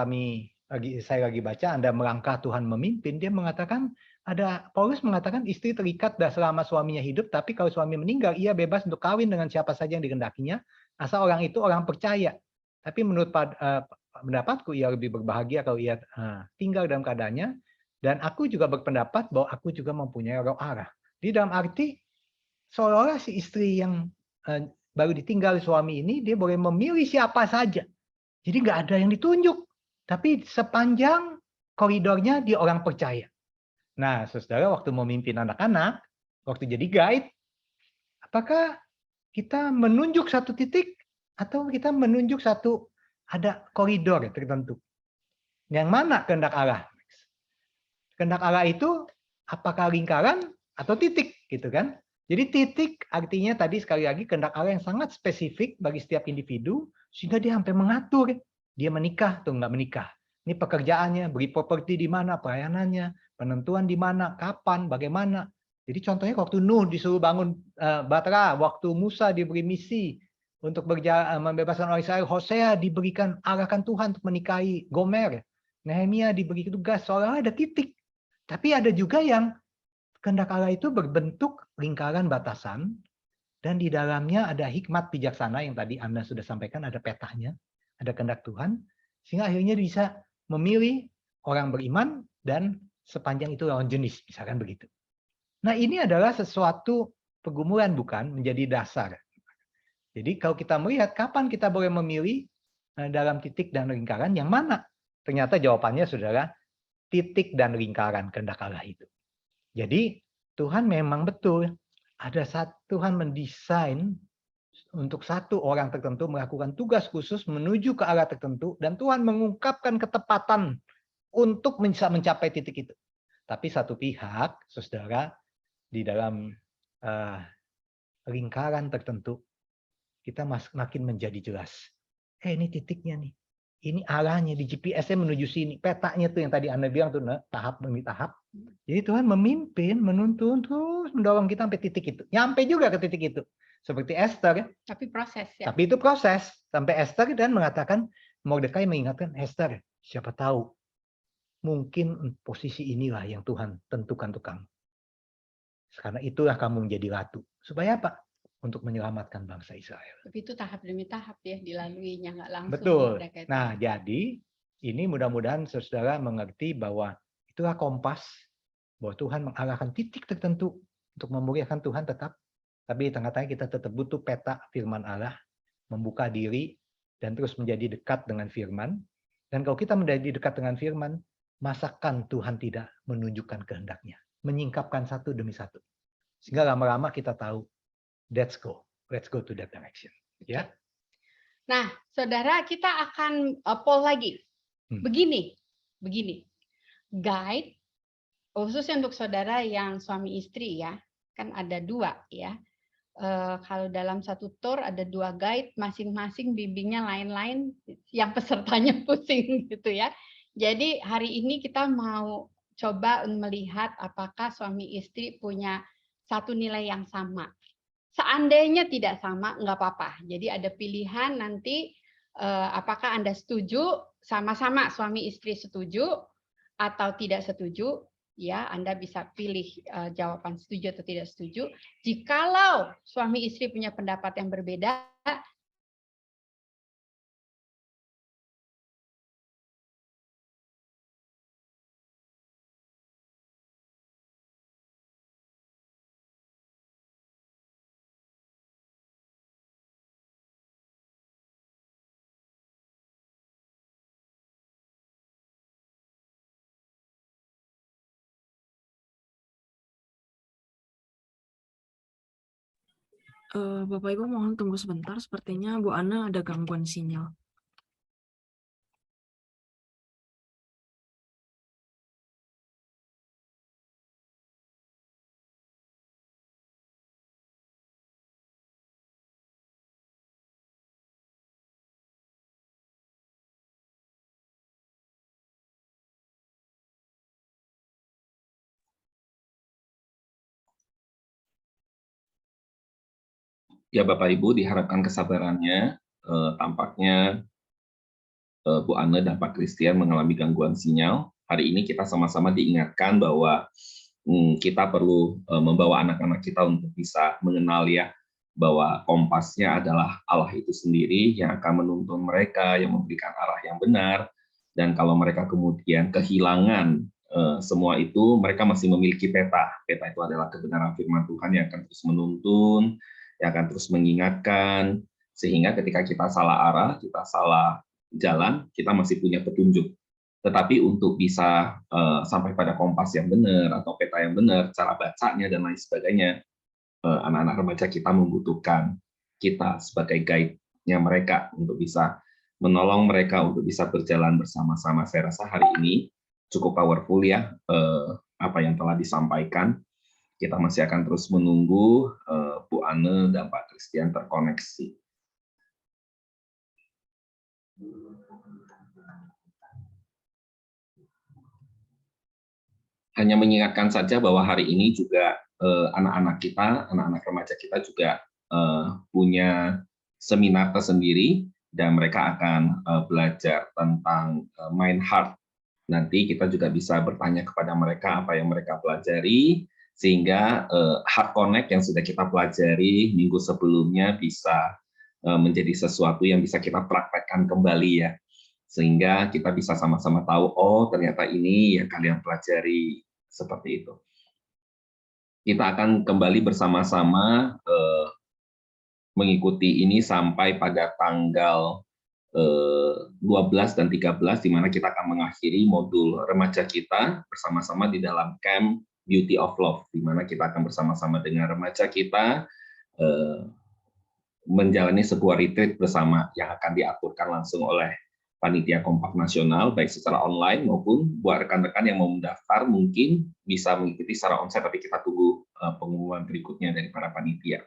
saya lagi baca, Anda Melangkah Tuhan Memimpin, dia mengatakan Paulus mengatakan istri terikat selama suaminya hidup, tapi kalau suami meninggal, ia bebas untuk kawin dengan siapa saja yang dikehendakinya, asal orang itu orang percaya. Tapi menurut pendapatku, ia lebih berbahagia kalau ia tinggal dalam keadaannya, dan aku juga berpendapat bahwa aku juga mempunyai roh Allah. Di dalam arti, seolah-olah si istri yang baru ditinggal suami ini, dia boleh memilih siapa saja. Jadi nggak ada yang ditunjuk. Tapi sepanjang koridornya dia orang percaya. Nah, saudara, waktu memimpin anak-anak, waktu jadi guide, apakah kita menunjuk satu titik atau kita menunjuk ada koridor tertentu? Yang mana kehendak Allah? Kehendak Allah itu apakah lingkaran atau titik, gitu kan? Jadi titik artinya tadi sekali lagi kehendak Allah yang sangat spesifik bagi setiap individu, sehingga dia sampai mengatur dia menikah atau nggak menikah. Ini pekerjaannya, beri properti di mana, pelayanannya, penentuan di mana, kapan, bagaimana. Jadi contohnya waktu Nuh disuruh bangun Batra, waktu Musa diberi misi untuk membebaskan orang Israel, Hosea diberikan arahkan Tuhan untuk menikahi Gomer, Nehemia diberi tugas, seolah-olah ada titik. Tapi ada juga yang kehendak Allah itu berbentuk lingkaran batasan, dan di dalamnya ada hikmat bijaksana yang tadi Anda sudah sampaikan, ada petanya, ada kehendak Tuhan, sehingga akhirnya bisa memilih orang beriman dan sepanjang itu lawan jenis, misalkan begitu. Nah, ini adalah sesuatu pergumulan, bukan menjadi dasar. Jadi kalau kita melihat kapan kita boleh memilih dalam titik dan lingkaran yang mana, ternyata jawabannya saudara, titik dan lingkaran kehendak Allah itu. Jadi Tuhan memang betul Tuhan mendesain untuk satu orang tertentu melakukan tugas khusus menuju ke arah tertentu, dan Tuhan mengungkapkan ketepatan untuk bisa mencapai titik itu. Tapi satu pihak, saudara, di dalam lingkaran tertentu, kita makin menjadi jelas. Ini titiknya nih. Ini arahnya, di GPS-nya menuju sini. Petanya tuh yang tadi Anda bilang tuh, tahap demi tahap. Jadi Tuhan memimpin, menuntun, terus mendorong kita sampai titik itu. Nyampe juga ke titik itu. Seperti Esther. Tapi proses ya. Tapi itu proses. Sampai Esther dan mengatakan, Mordekai mengingatkan, Esther, siapa tahu mungkin posisi inilah yang Tuhan tentukan untuk kamu. Karena itulah kamu menjadi ratu. Supaya apa? Untuk menyelamatkan bangsa Israel. Tapi itu tahap demi tahap ya dilaluinya, nggak langsung. Betul. Nah, jadi ini mudah-mudahan saudara mengerti bahwa itulah kompas, bahwa Tuhan mengarahkan titik tertentu untuk memuliakan Tuhan tetap. Tapi di tengah-tengah kita tetap butuh peta firman Allah, membuka diri, dan terus menjadi dekat dengan firman. Dan kalau kita menjadi dekat dengan firman, masakan Tuhan tidak menunjukkan kehendaknya, menyingkapkan satu demi satu. Sehingga lama-lama kita tahu, let's go to that direction. Ya. Nah, saudara, kita akan poll lagi. Begini, guide khususnya untuk saudara yang suami istri ya, kan ada 2 ya. Kalau dalam satu tour ada 2 guide, masing-masing bimbingnya lain-lain, yang pesertanya pusing gitu ya. Jadi hari ini kita mau coba melihat apakah suami istri punya satu nilai yang sama. Seandainya tidak sama, nggak apa-apa. Jadi ada pilihan nanti apakah Anda setuju, sama-sama suami istri setuju atau tidak setuju, ya Anda bisa pilih jawaban setuju atau tidak setuju. Jikalau suami istri punya pendapat yang berbeda, Bapak Ibu mohon tunggu sebentar, sepertinya Bu Ana ada gangguan sinyal. Ya Bapak Ibu, diharapkan kesabarannya. Tampaknya Bu Anne dan Pak Christian mengalami gangguan sinyal. Hari ini kita sama-sama diingatkan bahwa kita perlu membawa anak-anak kita untuk bisa mengenal ya bahwa kompasnya adalah Allah itu sendiri yang akan menuntun mereka, yang memberikan arah yang benar. Dan kalau mereka kemudian kehilangan semua itu, mereka masih memiliki peta. Peta itu adalah kebenaran firman Tuhan yang akan terus menuntun, yang akan terus mengingatkan, sehingga ketika kita salah arah, kita salah jalan, kita masih punya petunjuk. Tetapi untuk bisa sampai pada kompas yang benar atau peta yang benar, cara bacanya dan lain sebagainya, anak-anak remaja kita membutuhkan kita sebagai guide-nya mereka untuk bisa menolong mereka untuk bisa berjalan bersama-sama. Saya rasa hari ini cukup powerful ya apa yang telah disampaikan. Kita masih akan terus menunggu Bu Anne dan Pak Christian terkoneksi. Hanya mengingatkan saja bahwa hari ini juga anak-anak kita, anak-anak remaja kita juga punya seminar tersendiri dan mereka akan belajar tentang mind heart. Nanti kita juga bisa bertanya kepada mereka apa yang mereka pelajari, sehingga Heart Connect yang sudah kita pelajari minggu sebelumnya bisa menjadi sesuatu yang bisa kita praktekkan kembali ya. Sehingga kita bisa sama-sama tahu, oh ternyata ini yang kalian pelajari, seperti itu. Kita akan kembali bersama-sama mengikuti ini sampai pada tanggal 12 dan 13, di mana kita akan mengakhiri modul remaja kita bersama-sama di dalam camp Beauty of Love, di mana kita akan bersama-sama dengan remaja kita menjalani sebuah retreat bersama yang akan diaturkan langsung oleh Panitia Kompak Nasional, baik secara online maupun buat rekan-rekan yang mau mendaftar mungkin bisa mengikuti secara onsite, tapi kita tunggu pengumuman berikutnya dari para panitia.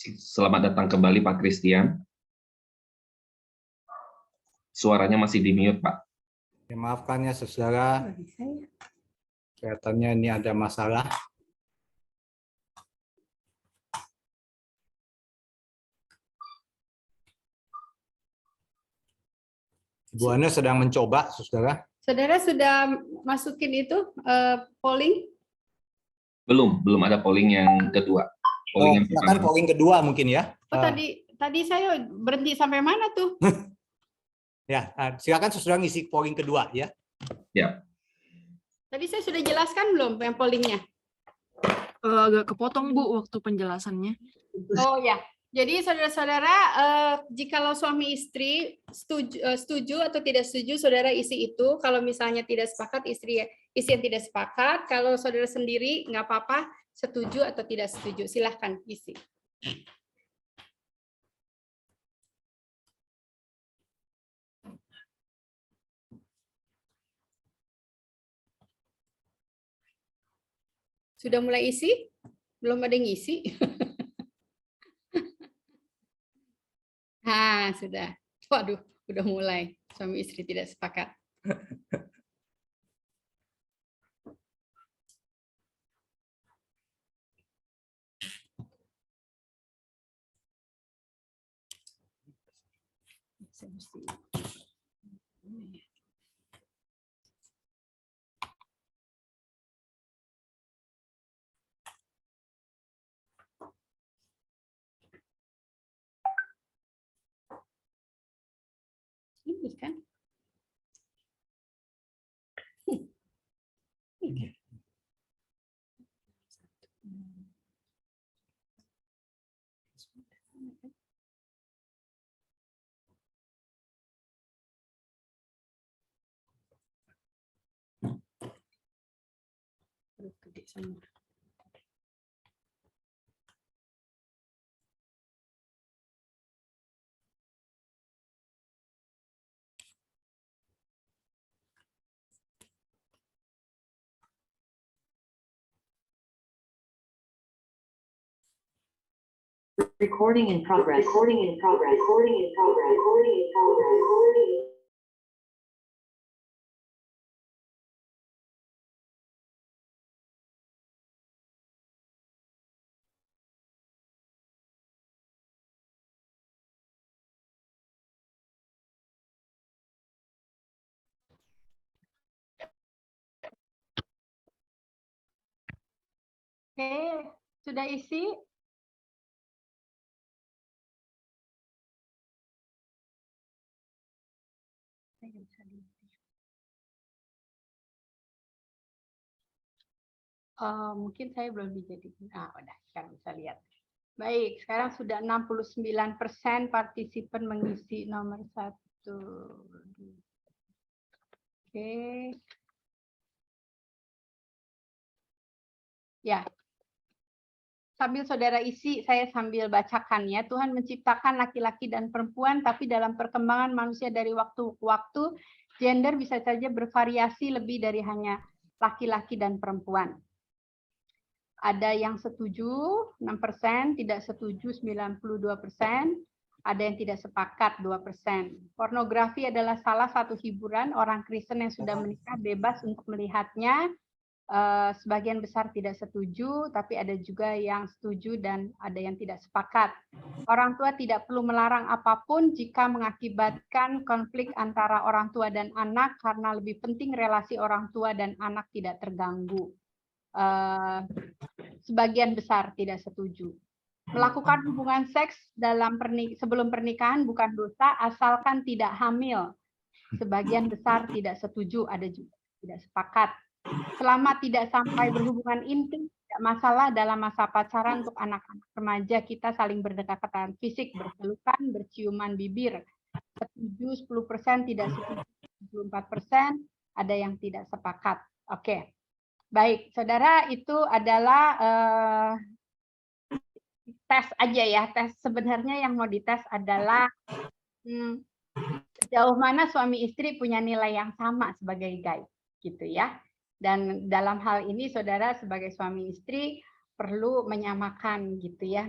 Selamat datang kembali Pak Christian. Suaranya masih di mute, Pak. Ya, maafkan ya saudara, kelihatannya ini ada masalah. Bu Anne sedang mencoba, saudara. Saudara sudah masukin itu polling? Belum ada polling yang kedua. Polling yang Silakan pertama. polling kedua mungkin ya. Oh, tadi saya berhenti sampai mana tuh? Ya, silakan saudara ngisi polling kedua ya. Ya. Tadi saya sudah jelaskan belum yang pollingnya? Agak kepotong Bu waktu penjelasannya. Oh ya, jadi saudara-saudara, jikalau suami istri setuju atau tidak setuju, saudara isi itu. Kalau misalnya tidak sepakat, istri yang tidak sepakat. Kalau saudara sendiri nggak apa-apa, setuju atau tidak setuju, silahkan isi. Sudah mulai isi? Belum ada yang isi? Nah, sudah. Waduh, udah mulai. Suami istri tidak sepakat. Ini kan. semua. Recording in progress. Recording in progress. Recording in progress. Recording in progress. Recording. Oke, sudah isi? Mungkin saya belum dijadikan. Udah, sekarang bisa lihat. Baik, sekarang sudah 69% partisipan mengisi nomor 1. Oke. Ya. Sambil saudara isi, saya sambil bacakan ya. Tuhan menciptakan laki-laki dan perempuan, tapi dalam perkembangan manusia dari waktu ke waktu, gender bisa saja bervariasi lebih dari hanya laki-laki dan perempuan. Ada yang setuju 6%, tidak setuju 92%, ada yang tidak sepakat 2%. Pornografi adalah salah satu hiburan orang Kristen yang sudah menikah bebas untuk melihatnya. Sebagian besar tidak setuju, tapi ada juga yang setuju dan ada yang tidak sepakat. Orang tua tidak perlu melarang apapun jika mengakibatkan konflik antara orang tua dan anak, karena lebih penting relasi orang tua dan anak tidak terganggu. Sebagian besar tidak setuju. Melakukan hubungan seks sebelum pernikahan bukan dosa asalkan tidak hamil. Sebagian besar tidak setuju, ada juga tidak sepakat. Selama tidak sampai berhubungan intim, tidak masalah dalam masa pacaran untuk anak-anak remaja kita saling berdekatan fisik, berpelukan, berciuman bibir. Setuju 10%, tidak setuju 24%, ada yang tidak sepakat. Oke. Baik, saudara, itu adalah tes aja ya. Tes sebenarnya yang mau dites adalah sejauh mana suami istri punya nilai yang sama sebagai guide, gitu ya. Dan dalam hal ini saudara sebagai suami istri perlu menyamakan gitu ya,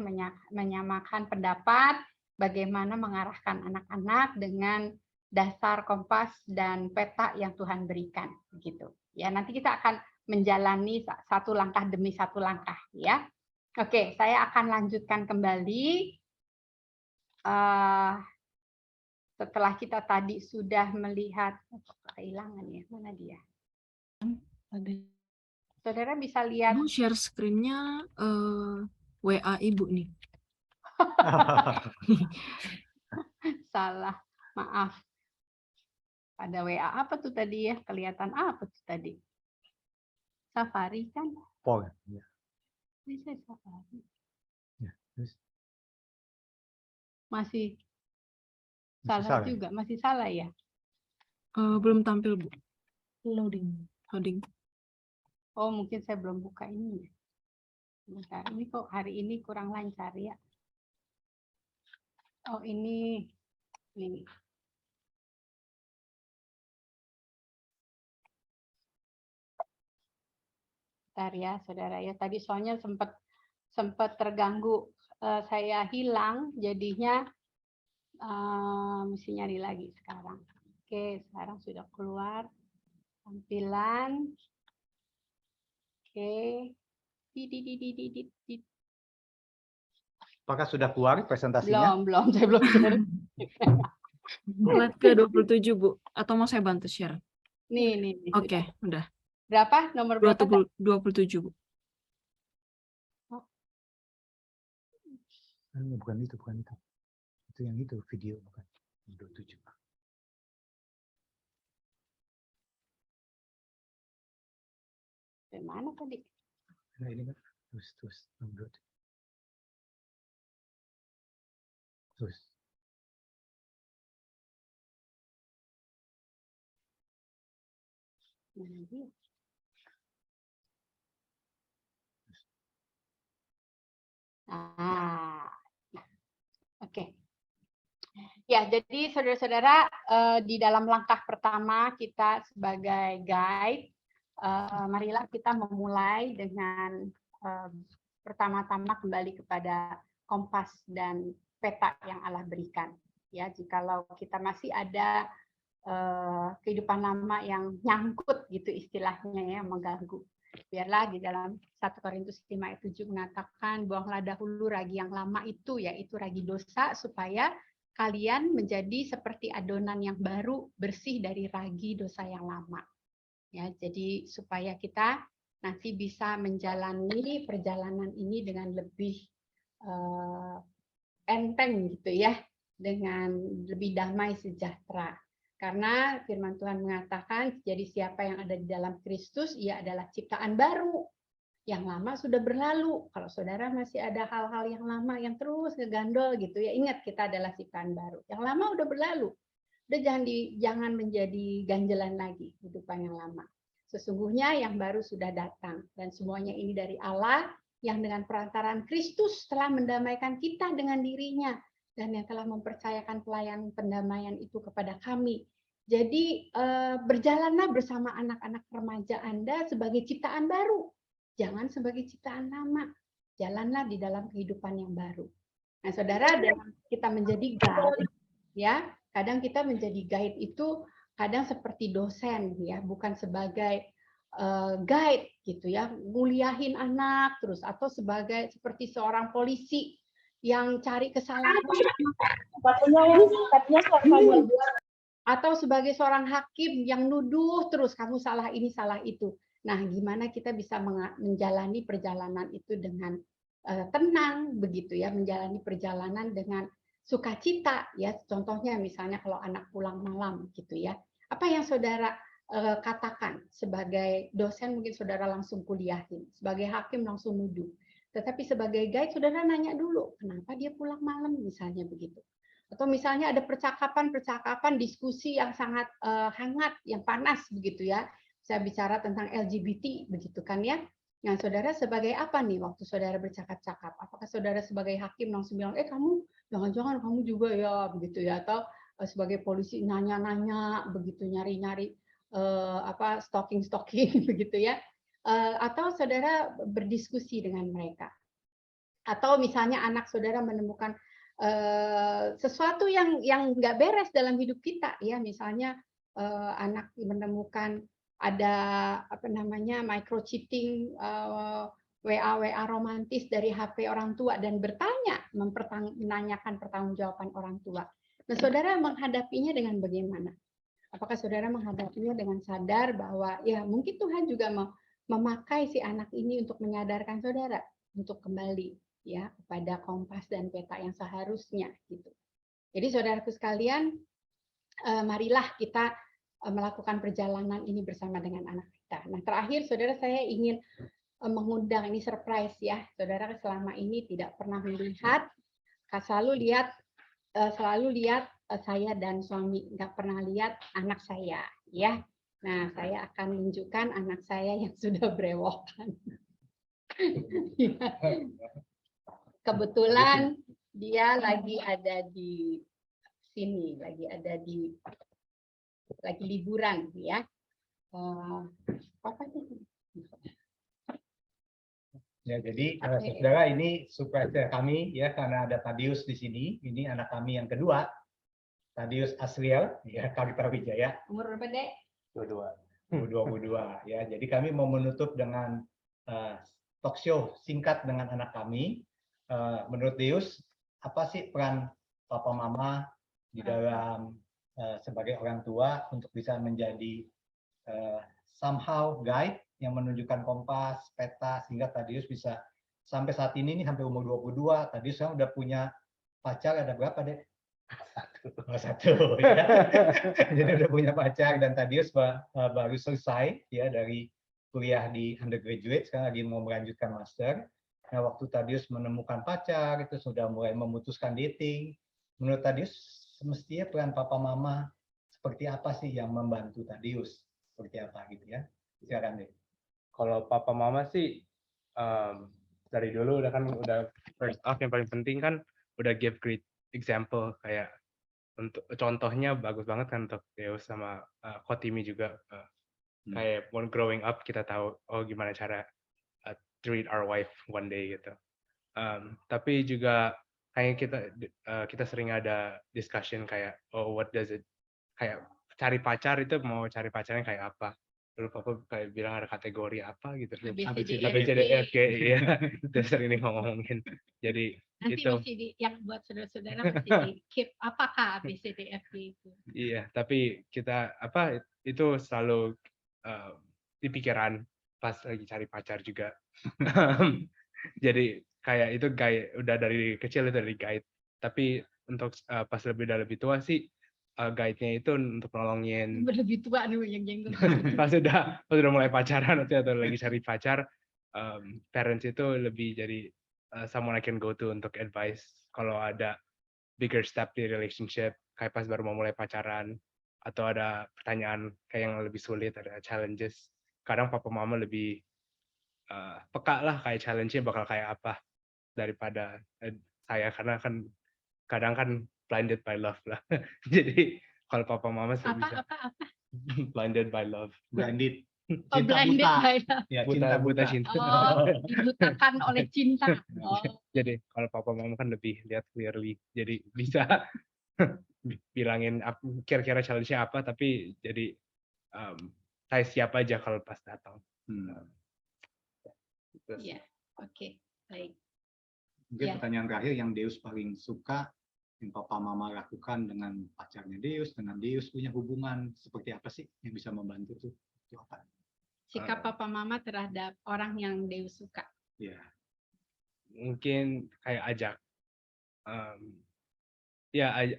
menyamakan pendapat bagaimana mengarahkan anak-anak dengan dasar kompas dan peta yang Tuhan berikan gitu. Ya, nanti kita akan menjalani satu langkah demi satu langkah ya. Oke, saya akan lanjutkan kembali. Setelah kita tadi sudah melihat kehilangan ya, mana dia? Saudara bisa lihat. Bu, share screen-nya WA Ibu nih. Salah, maaf. Ada WA apa tuh tadi ya? Kelihatan apa tuh tadi? Safari kan? Ya. Bisa Safari. Ya, terus Masih masih salah salah. juga, masih salah ya? Belum tampil, Bu. Loading. Loading. Oh, mungkin saya belum buka ini. Bentar, ini kok hari ini kurang lancar ya? Oh, ini. Bentar ya, saudara ya. Tadi soalnya sempat terganggu. Saya hilang, jadinya mesti nyari lagi sekarang. Oke, sekarang sudah keluar tampilan. Oke. Apakah sudah keluar presentasinya? Belum, saya belum share. Slide ke 27, Bu. Atau mau saya bantu share? Nih. Oke, udah. Berapa? Nomor berapa? 27, Bu. Bukan itu. Itu yang itu, video bukan. 27. Dari mana tadi? Nah, ini kan terus. Terus. Mana dia? Ah, oke. Ya, jadi saudara-saudara, di dalam langkah pertama kita sebagai guide, marilah kita memulai dengan pertama-tama kembali kepada kompas dan peta yang Allah berikan. Ya, jikalau kita masih ada kehidupan lama yang nyangkut gitu istilahnya ya, mengganggu. Biarlah di dalam 1 Korintus 5 ayat 7 mengatakan, buanglah dahulu ragi yang lama itu, yaitu ragi dosa, supaya kalian menjadi seperti adonan yang baru, bersih dari ragi dosa yang lama. Ya, jadi supaya kita nanti bisa menjalani perjalanan ini dengan lebih enteng gitu ya, dengan lebih damai sejahtera. Karena firman Tuhan mengatakan, jadi siapa yang ada di dalam Kristus, ia adalah ciptaan baru. Yang lama sudah berlalu. Kalau saudara masih ada hal-hal yang lama yang terus ngegandol gitu ya, ingat kita adalah ciptaan baru. Yang lama udah berlalu. Udah jangan menjadi ganjelan lagi kehidupan yang lama. Sesungguhnya yang baru sudah datang, dan semuanya ini dari Allah yang dengan perantaraan Kristus telah mendamaikan kita dengan dirinya, dan yang telah mempercayakan pelayanan pendamaian itu kepada kami. Jadi berjalanlah bersama anak-anak remaja Anda sebagai ciptaan baru, jangan sebagai ciptaan lama. Jalanlah di dalam kehidupan yang baru. Nah, saudara, dalam kita menjadi guide, ya, kadang kita menjadi guide itu kadang seperti dosen, ya, bukan sebagai guide gitu ya, muliahin anak terus, atau sebagai seperti seorang polisi yang cari kesalahan, atau sebagai seorang hakim yang nuduh terus kamu salah ini salah itu. Nah, gimana kita bisa menjalani perjalanan itu dengan tenang begitu ya, menjalani perjalanan dengan sukacita ya. Contohnya misalnya kalau anak pulang malam gitu ya. Apa yang saudara katakan sebagai dosen, mungkin saudara langsung kuliahin, sebagai hakim langsung nuduh. Tetapi sebagai guide saudara nanya dulu, kenapa dia pulang malam misalnya begitu. Atau misalnya ada percakapan diskusi yang sangat hangat, yang panas begitu ya. Saya bicara tentang LGBT begitu kan ya. Nah, saudara sebagai apa nih waktu saudara bercakap-cakap? Apakah saudara sebagai hakim langsung bilang, kamu jangan-jangan kamu juga ya begitu ya? Atau sebagai polisi nanya-nanya begitu, nyari-nyari stalking begitu ya? Atau saudara berdiskusi dengan mereka? Atau misalnya anak saudara menemukan sesuatu yang nggak beres dalam hidup kita ya, misalnya anak menemukan ada apa namanya micro cheating, WA romantis dari HP orang tua dan bertanya, menanyakan pertanggungjawaban orang tua. Nah, saudara menghadapinya dengan bagaimana? Apakah saudara menghadapinya dengan sadar bahwa ya mungkin Tuhan juga memakai si anak ini untuk menyadarkan saudara untuk kembali ya kepada kompas dan peta yang seharusnya gitu. Jadi saudaraku sekalian, marilah kita melakukan perjalanan ini bersama dengan anak kita. Nah, terakhir saudara, saya ingin mengundang, ini surprise ya. Saudara selama ini tidak pernah melihat, selalu lihat saya dan suami, nggak pernah lihat anak saya ya. Nah, saya akan menunjukkan anak saya yang sudah berewokan. Kebetulan dia lagi ada di sini, lagi liburan ya. Apa sih? Ya, jadi saudara, ini surprise kami ya, karena ada Tadius di sini. Ini anak kami yang kedua, Tadius Asriel ya, Kalita Wijaya. Umur berapa, Dek? 22 ya. Jadi kami mau menutup dengan talk show singkat dengan anak kami. Menurut Deus, apa sih peran papa mama di dalam sebagai orang tua untuk bisa menjadi somehow guide yang menunjukkan kompas, peta, sehingga Tadius bisa sampai saat ini nih, sampai umur 22, Tadius sekarang udah punya pacar, ada berapa deh? Satu ya. Jadi udah punya pacar, dan Tadius baru selesai ya dari kuliah di undergraduate, sekarang lagi mau melanjutkan master. Nah, waktu Tadius menemukan pacar, itu sudah mulai memutuskan dating. Menurut Tadius, semestinya peran papa mama seperti apa sih yang membantu Tadius? Seperti apa gitu ya? Silakan deh. Kalau papa mama sih dari dulu udah first off yang paling penting kan udah give great example, kayak untuk contohnya bagus banget kan untuk Deus sama Kotimi juga, kayak when growing up kita tahu gimana cara treat our wife one day gitu. Tapi juga kayak kita sering ada discussion kayak what does it, kayak cari pacar itu mau cari pacarnya kayak apa. Lalu papa kayak bilang ada kategori apa gitu. ABCDFG, ya. Kita sering ngomongin. Jadi Nanti itu. mesti yang buat saudara-saudara mesti di keep apakah ABCDFG itu. Iya, tapi kita itu selalu di pikiran pas lagi cari pacar juga. Jadi kayak itu guide, udah dari kecil itu dari guide. Tapi untuk pas udah lebih tua sih guide-nya itu untuk nolongin. Lebih tua dulu yang jenggot. pas udah mulai pacaran atau lagi cari pacar, parents itu lebih jadi someone I can go to untuk advice kalau ada bigger step di relationship, kayak pas baru mau mulai pacaran atau ada pertanyaan kayak yang lebih sulit, ada challenges. Kadang papa mama lebih peka lah kayak challenge-nya bakal kayak apa daripada saya, karena kan kadang kan blinded by love lah. Jadi kalau papa mama bisa Apa? blinded by love. Blinded. Oh, blinded by love. Ya, Buta cinta. Oh, dibutakan oleh cinta. Oh. Jadi kalau papa mama kan lebih lihat clearly, jadi bisa bilangin kira-kira challenge-nya apa, tapi jadi saya siap aja kalau pas datang. Iya, oke, baik. Mungkin Ya. pertanyaan terakhir yang Deus paling suka yang papa mama lakukan dengan pacarnya Deus, dengan Deus punya hubungan seperti apa sih yang bisa membantu tuh? Itu apa? Sikap papa mama terhadap orang yang Deus suka. Ya. Mungkin kayak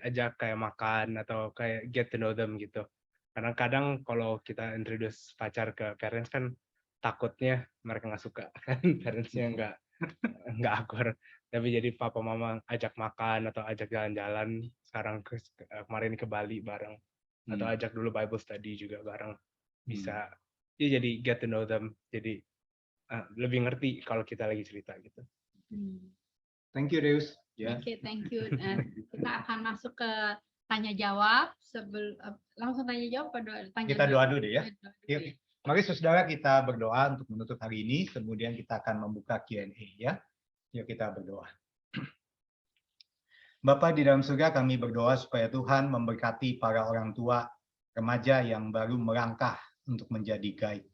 ajak kayak makan atau kayak get to know them gitu. Kadang-kadang kalau kita introduce pacar ke parents kan takutnya mereka nggak suka kan, parentsnya nggak akur. Tapi jadi papa mama ajak makan atau ajak jalan-jalan, sekarang kemarin ke Bali bareng, atau ajak dulu Bible study juga bareng, bisa ya jadi get to know them, jadi lebih ngerti kalau kita lagi cerita gitu. Thank you Deus. Ya. Oke, thank you. Kita akan masuk ke tanya jawab. Langsung tanya jawab pada tanya Kita doa dulu deh ya. Yuk. Mari saudara kita berdoa untuk menutup hari ini, kemudian kita akan membuka Q&A ya. Yuk kita berdoa. Bapa di dalam surga, kami berdoa supaya Tuhan memberkati para orang tua remaja yang baru melangkah untuk menjadi guide.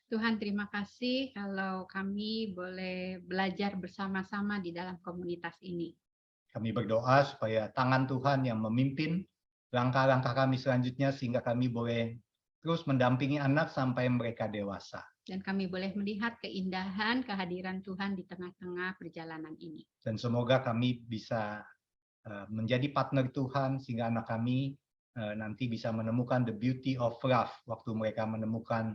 Tuhan, terima kasih kalau kami boleh belajar bersama-sama di dalam komunitas ini. Kami berdoa supaya tangan Tuhan yang memimpin langkah-langkah kami selanjutnya, sehingga kami boleh terus mendampingi anak sampai mereka dewasa. Dan kami boleh melihat keindahan kehadiran Tuhan di tengah-tengah perjalanan ini. Dan semoga kami bisa menjadi partner Tuhan, sehingga anak kami nanti bisa menemukan the beauty of love waktu mereka menemukan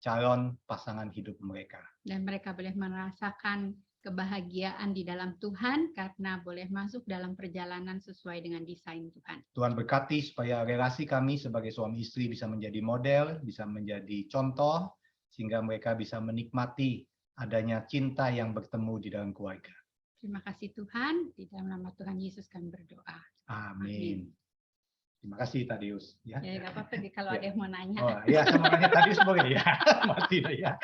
calon pasangan hidup mereka. Dan mereka boleh merasakan kebahagiaan di dalam Tuhan karena boleh masuk dalam perjalanan sesuai dengan desain Tuhan. Tuhan berkati supaya relasi kami sebagai suami istri bisa menjadi model, bisa menjadi contoh, sehingga mereka bisa menikmati adanya cinta yang bertemu di dalam keluarga. Terima kasih Tuhan, di dalam nama Tuhan Yesus kami berdoa. Amin. Terima kasih Tadeus. Ya, Ya nggak apa-apa kalau ada yang mau nanya. Oh ya, sama nanya Tadeus boleh ya. Mati ya.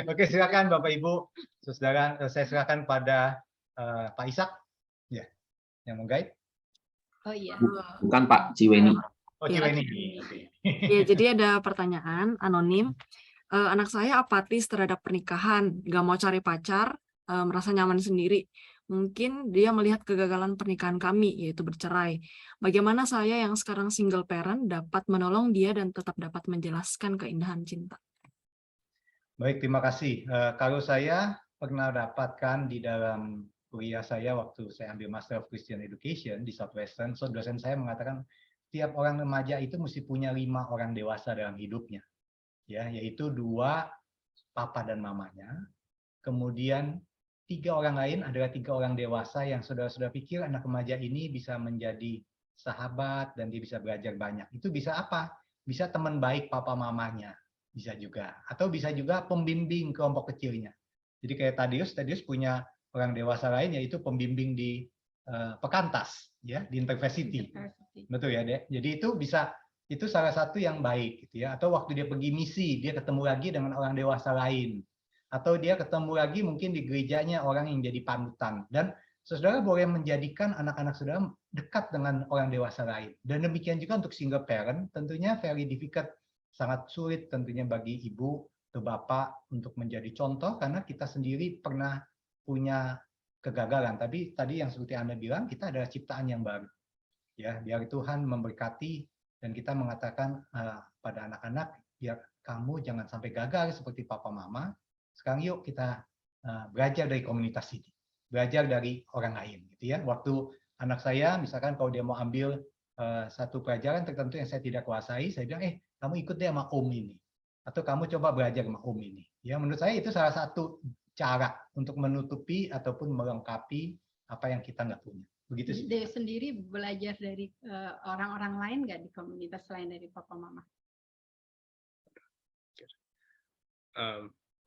Oke, silakan Bapak Ibu, saudara, saya silakan pada Pak Ishak, ya, yang meng-guide. Oh iya. Bukan Pak Ciweni. Oh, Ya, Ciweni. Ya, jadi ada pertanyaan anonim. Anak saya apatis terhadap pernikahan, nggak mau cari pacar, merasa nyaman sendiri. Mungkin dia melihat kegagalan pernikahan kami, yaitu bercerai. Bagaimana saya yang sekarang single parent dapat menolong dia dan tetap dapat menjelaskan keindahan cinta? Baik, terima kasih. Kalau saya pernah dapatkan di dalam kuliah saya waktu saya ambil Master of Christian Education di Southwestern, so dosen saya mengatakan tiap orang remaja itu mesti punya 5 orang dewasa dalam hidupnya, ya, yaitu 2 papa dan mamanya, kemudian 3 orang lain adalah 3 orang dewasa yang saudara-saudara pikir anak remaja ini bisa menjadi sahabat dan dia bisa belajar banyak. Itu bisa apa? Bisa teman baik papa mamanya, bisa juga, atau bisa juga pembimbing kelompok kecilnya. Jadi kayak Tadeus punya orang dewasa lain yaitu pembimbing di Pekantas, ya, di Interversity. Betul ya, Dek? Jadi itu salah satu yang baik gitu ya. Atau waktu dia pergi misi, dia ketemu lagi dengan orang dewasa lain. Atau dia ketemu lagi mungkin di gerejanya orang yang jadi panutan. Dan saudara boleh menjadikan anak-anak saudara dekat dengan orang dewasa lain. Dan demikian juga untuk single parent, tentunya very difficult, sangat sulit tentunya bagi ibu atau bapak untuk menjadi contoh karena kita sendiri pernah punya kegagalan. Tapi tadi yang seperti Anda bilang, kita adalah ciptaan yang baru. Ya, biar Tuhan memberkati dan kita mengatakan pada anak-anak, biar kamu jangan sampai gagal seperti papa mama. Sekarang yuk kita belajar dari komunitas ini, belajar dari orang lain, gitu ya. Waktu anak saya, misalkan kalau dia mau ambil satu pelajaran tertentu yang saya tidak kuasai, saya bilang, kamu ikut deh sama om ini, atau kamu coba belajar sama om ini. Ya, menurut saya itu salah satu cara untuk menutupi ataupun melengkapi apa yang kita nggak punya. Begitu sih. Dia sendiri belajar dari orang-orang lain nggak di komunitas selain dari papa mama?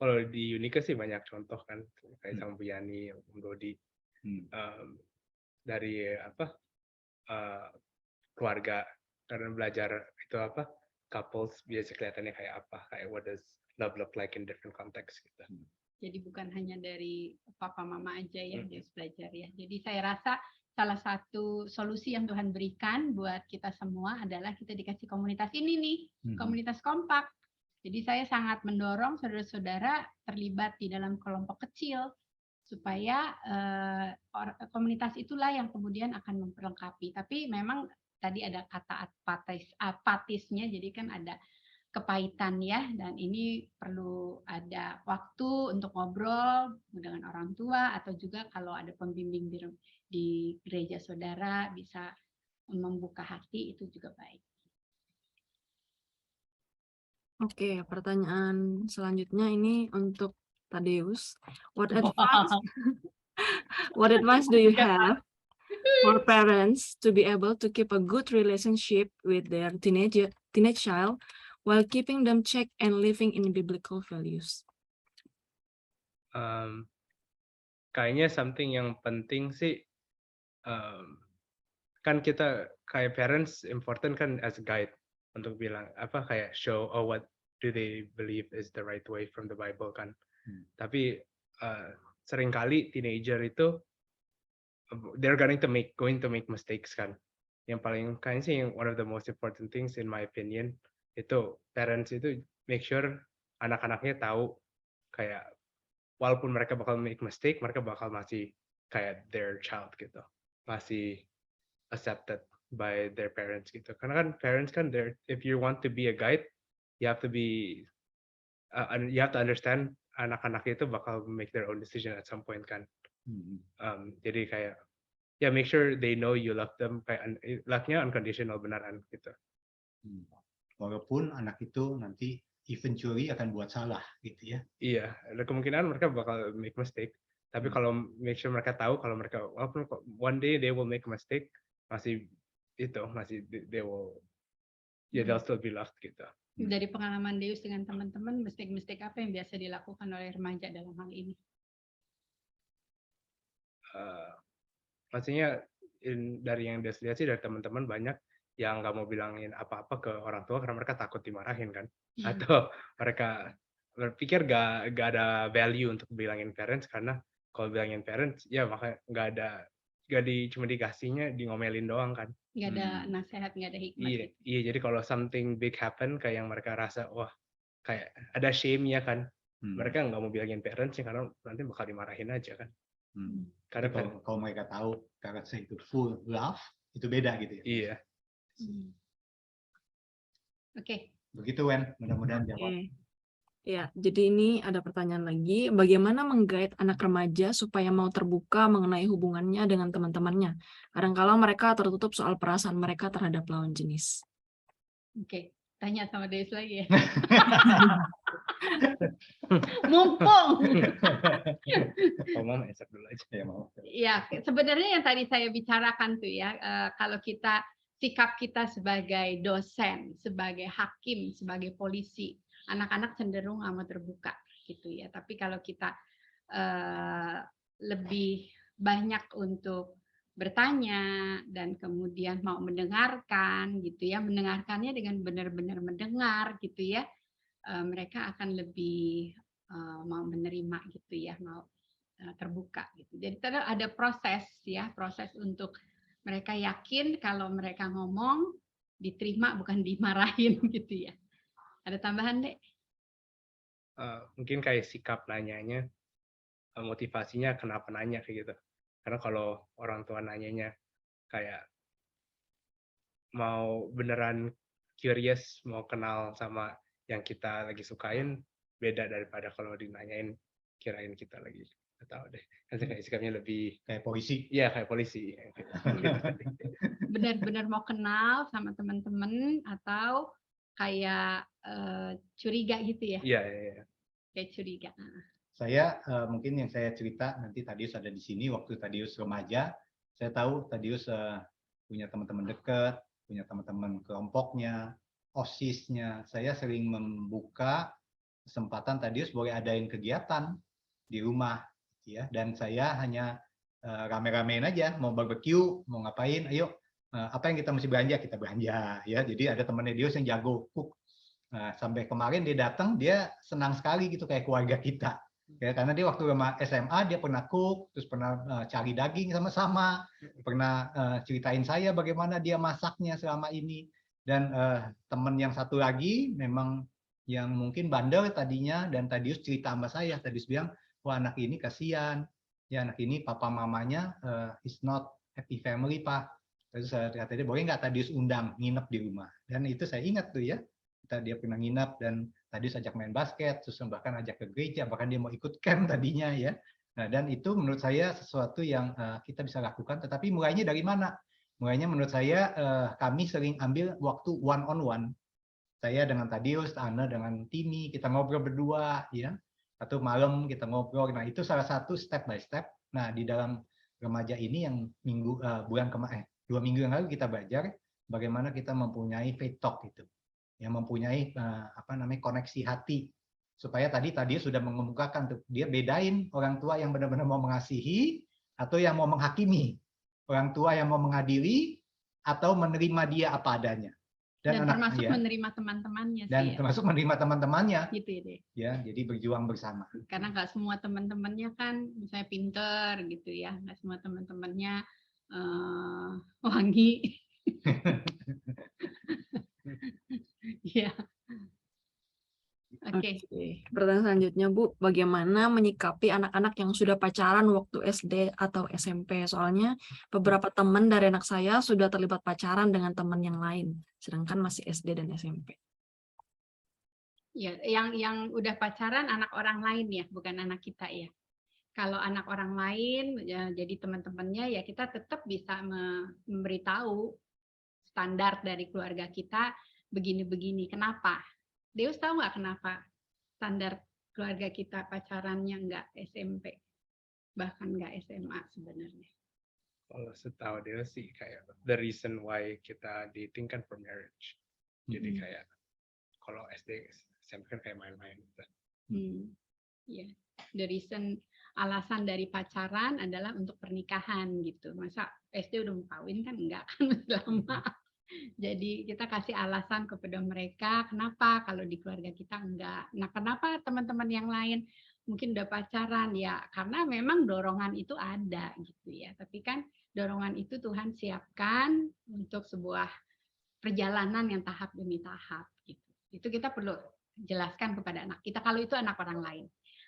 Kalau di Unika sih banyak contoh kan, kayak sama Bu Yani, Om Dodi, dari keluarga, karena belajar itu couples biasa kelihatannya kayak apa, kayak what does love look like in different context gitu. Jadi bukan hanya dari papa mama aja ya dia belajar ya. Jadi saya rasa salah satu solusi yang Tuhan berikan buat kita semua adalah kita dikasih komunitas ini nih, komunitas kompak. Jadi saya sangat mendorong saudara-saudara terlibat di dalam kelompok kecil supaya komunitas itulah yang kemudian akan memperlengkapi. Tapi memang tadi ada kata apatisnya, jadi kan ada kepahitan ya, dan ini perlu ada waktu untuk ngobrol dengan orang tua atau juga kalau ada pembimbing di gereja saudara bisa membuka hati, itu juga baik. Oke, pertanyaan selanjutnya ini untuk Tadeus. What advice do you have for parents to be able to keep a good relationship with their teenage child while keeping them check and living in biblical values? Kayaknya something yang penting sih, kan kita kayak parents important kan as a guide untuk bilang kayak show what do they believe is the right way from the Bible kan. Tapi seringkali teenager itu they're going to make mistakes kan. Yang paling kayaknya sih one of the most important things in my opinion itu parents itu make sure anak-anaknya tahu kayak walaupun mereka bakal make mistake, mereka bakal masih kayak their child gitu, masih accepted by their parents gitu. Karena kan parents kan if you want to be a guide, you have to be you have to understand anak-anak itu bakal make their own decision at some point kan. Jadi kayak make sure they know you love them, kayak love-nya unconditional beneran gitu. Walaupun anak itu nanti eventually akan buat salah gitu ya. Iya, ada kemungkinan mereka bakal make mistake. Tapi kalau make sure mereka tahu kalau mereka walaupun one day they will make a mistake, masih they will they'll still be loved gitu. Dari pengalaman Deus dengan teman-teman, mistake-mistake apa yang biasa dilakukan oleh remaja dalam hal ini? Maksudnya dari yang Deus lihat sih dari teman-teman banyak yang nggak mau bilangin apa-apa ke orang tua karena mereka takut dimarahin kan, atau mereka berpikir gak ada value untuk bilangin parents karena kalau bilangin parents ya makanya cuma dikasihnya di ngomelin doang kan. Nggak ada nasihat, nggak ada hikmat. Iya, jadi kalau something big happen kayak yang mereka rasa wah kayak ada shame-nya kan, mereka nggak mau bilangin parents karena nanti bakal dimarahin aja kan. Karena kalau mereka tahu parents itu full love, itu beda gitu ya. Iya. Oke. Begitu Wen, mudah-mudahan jawab. Ya, jadi ini ada pertanyaan lagi. Bagaimana menggait anak remaja supaya mau terbuka mengenai hubungannya dengan teman-temannya? Kadang-kala mereka tertutup soal perasaan mereka terhadap lawan jenis. Oke, tanya sama Deus lagi ya. Mumpung. Mama esak dulu aja ya Mama. Ya, sebenarnya yang tadi saya bicarakan tuh ya, kalau sikap kita sebagai dosen, sebagai hakim, sebagai polisi, anak-anak cenderung amat terbuka gitu ya. Tapi kalau kita lebih banyak untuk bertanya dan kemudian mau mendengarkan gitu ya, mendengarkannya dengan benar-benar mendengar gitu ya, mereka akan lebih mau menerima gitu ya, mau terbuka gitu. Jadi ada proses ya, proses untuk mereka yakin kalau mereka ngomong diterima bukan dimarahin gitu ya. Ada tambahan, Dek? Mungkin kayak sikap nanyanya, motivasinya kenapa nanya kayak gitu. Karena kalau orang tua nanyanya kayak mau beneran curious, mau kenal sama yang kita lagi sukain, beda daripada kalau dinanyain kirain kita lagi tahu deh. Kan kayak sikapnya lebih Kayak polisi. iya kayak polisi. Benar-benar mau kenal sama teman-teman atau kayak curiga gitu ya? Iya. Kayak curiga. Saya mungkin yang saya cerita nanti Tadius ada di sini waktu Tadius remaja. Saya tahu Tadius punya teman-teman dekat, punya teman-teman kelompoknya, OSIS-nya. Saya sering membuka kesempatan Tadius boleh adain kegiatan di rumah, ya. Dan saya hanya rame-ramein aja, mau barbecue, mau ngapain, ayo. Apa yang kita mesti belanja, kita belanja, ya. Jadi ada temannya Dius yang jago cook. Nah, sampai kemarin dia datang, dia senang sekali gitu kayak keluarga kita. Ya, karena dia waktu SMA dia pernah cook, terus pernah cari daging sama-sama, pernah ceritain saya bagaimana dia masaknya selama ini. Dan teman yang satu lagi memang yang mungkin bandel tadinya, dan Tadius cerita sama saya, Tadius bilang, wah anak ini kasihan, ya anak ini papa mamanya is not happy family Pak. Terus saya kata dia, boleh nggak Tadius undang nginep di rumah? Dan itu saya ingat tuh ya, dia pernah nginep dan Tadius ajak main basket, terus bahkan ajak ke gereja, bahkan dia mau ikut camp tadinya ya. Nah, dan itu menurut saya sesuatu yang kita bisa lakukan, tetapi mulainya dari mana? Mulainya menurut saya kami sering ambil waktu one on one. Saya dengan Tadius, Ana dengan Timi, kita ngobrol berdua ya. Atau malam kita ngobrol. Nah, itu salah satu step by step. Nah, di dalam remaja ini yang bulan kemarin 2 minggu yang lalu kita belajar bagaimana kita mempunyai faith talk itu. Yang mempunyai koneksi hati, supaya tadi sudah mengemukakan tuh, dia bedain orang tua yang benar-benar mau mengasihi atau yang mau menghakimi, orang tua yang mau mengadili atau menerima dia apa adanya, dan termasuk menerima teman-temannya dan sih, termasuk menerima teman-temannya gitu ya deh. Ya, jadi berjuang bersama, karena nggak semua teman-temannya kan misalnya pinter gitu ya, nggak semua teman-temannya wangi. Iya. Oke. Pertanyaan selanjutnya, Bu, bagaimana menyikapi anak-anak yang sudah pacaran waktu SD atau SMP? Soalnya beberapa teman dari anak saya sudah terlibat pacaran dengan teman yang lain, sedangkan masih SD dan SMP. Ya, yang udah pacaran anak orang lain ya, bukan anak kita ya. Kalau anak orang lain, ya, jadi teman-temannya ya kita tetap bisa memberitahu standar dari keluarga kita begini-begini. Kenapa? Deus tahu nggak kenapa standar keluarga kita pacarannya nggak SMP, bahkan nggak SMA sebenarnya? Kalau setahu Deus sih kayak the reason why kita dating kan for marriage. Jadi kayak kalau SD, SMP kan kayak main-main. Ya, the reason, alasan dari pacaran adalah untuk pernikahan gitu. Masa SD udah mau kawin kan enggak kan lama. Jadi kita kasih alasan kepada mereka kenapa kalau di keluarga kita enggak. Nah, kenapa teman-teman yang lain mungkin udah pacaran ya? Karena memang dorongan itu ada gitu ya. Tapi kan dorongan itu Tuhan siapkan untuk sebuah perjalanan yang tahap demi tahap gitu. Itu kita perlu jelaskan kepada anak kita kalau itu anak orang lain.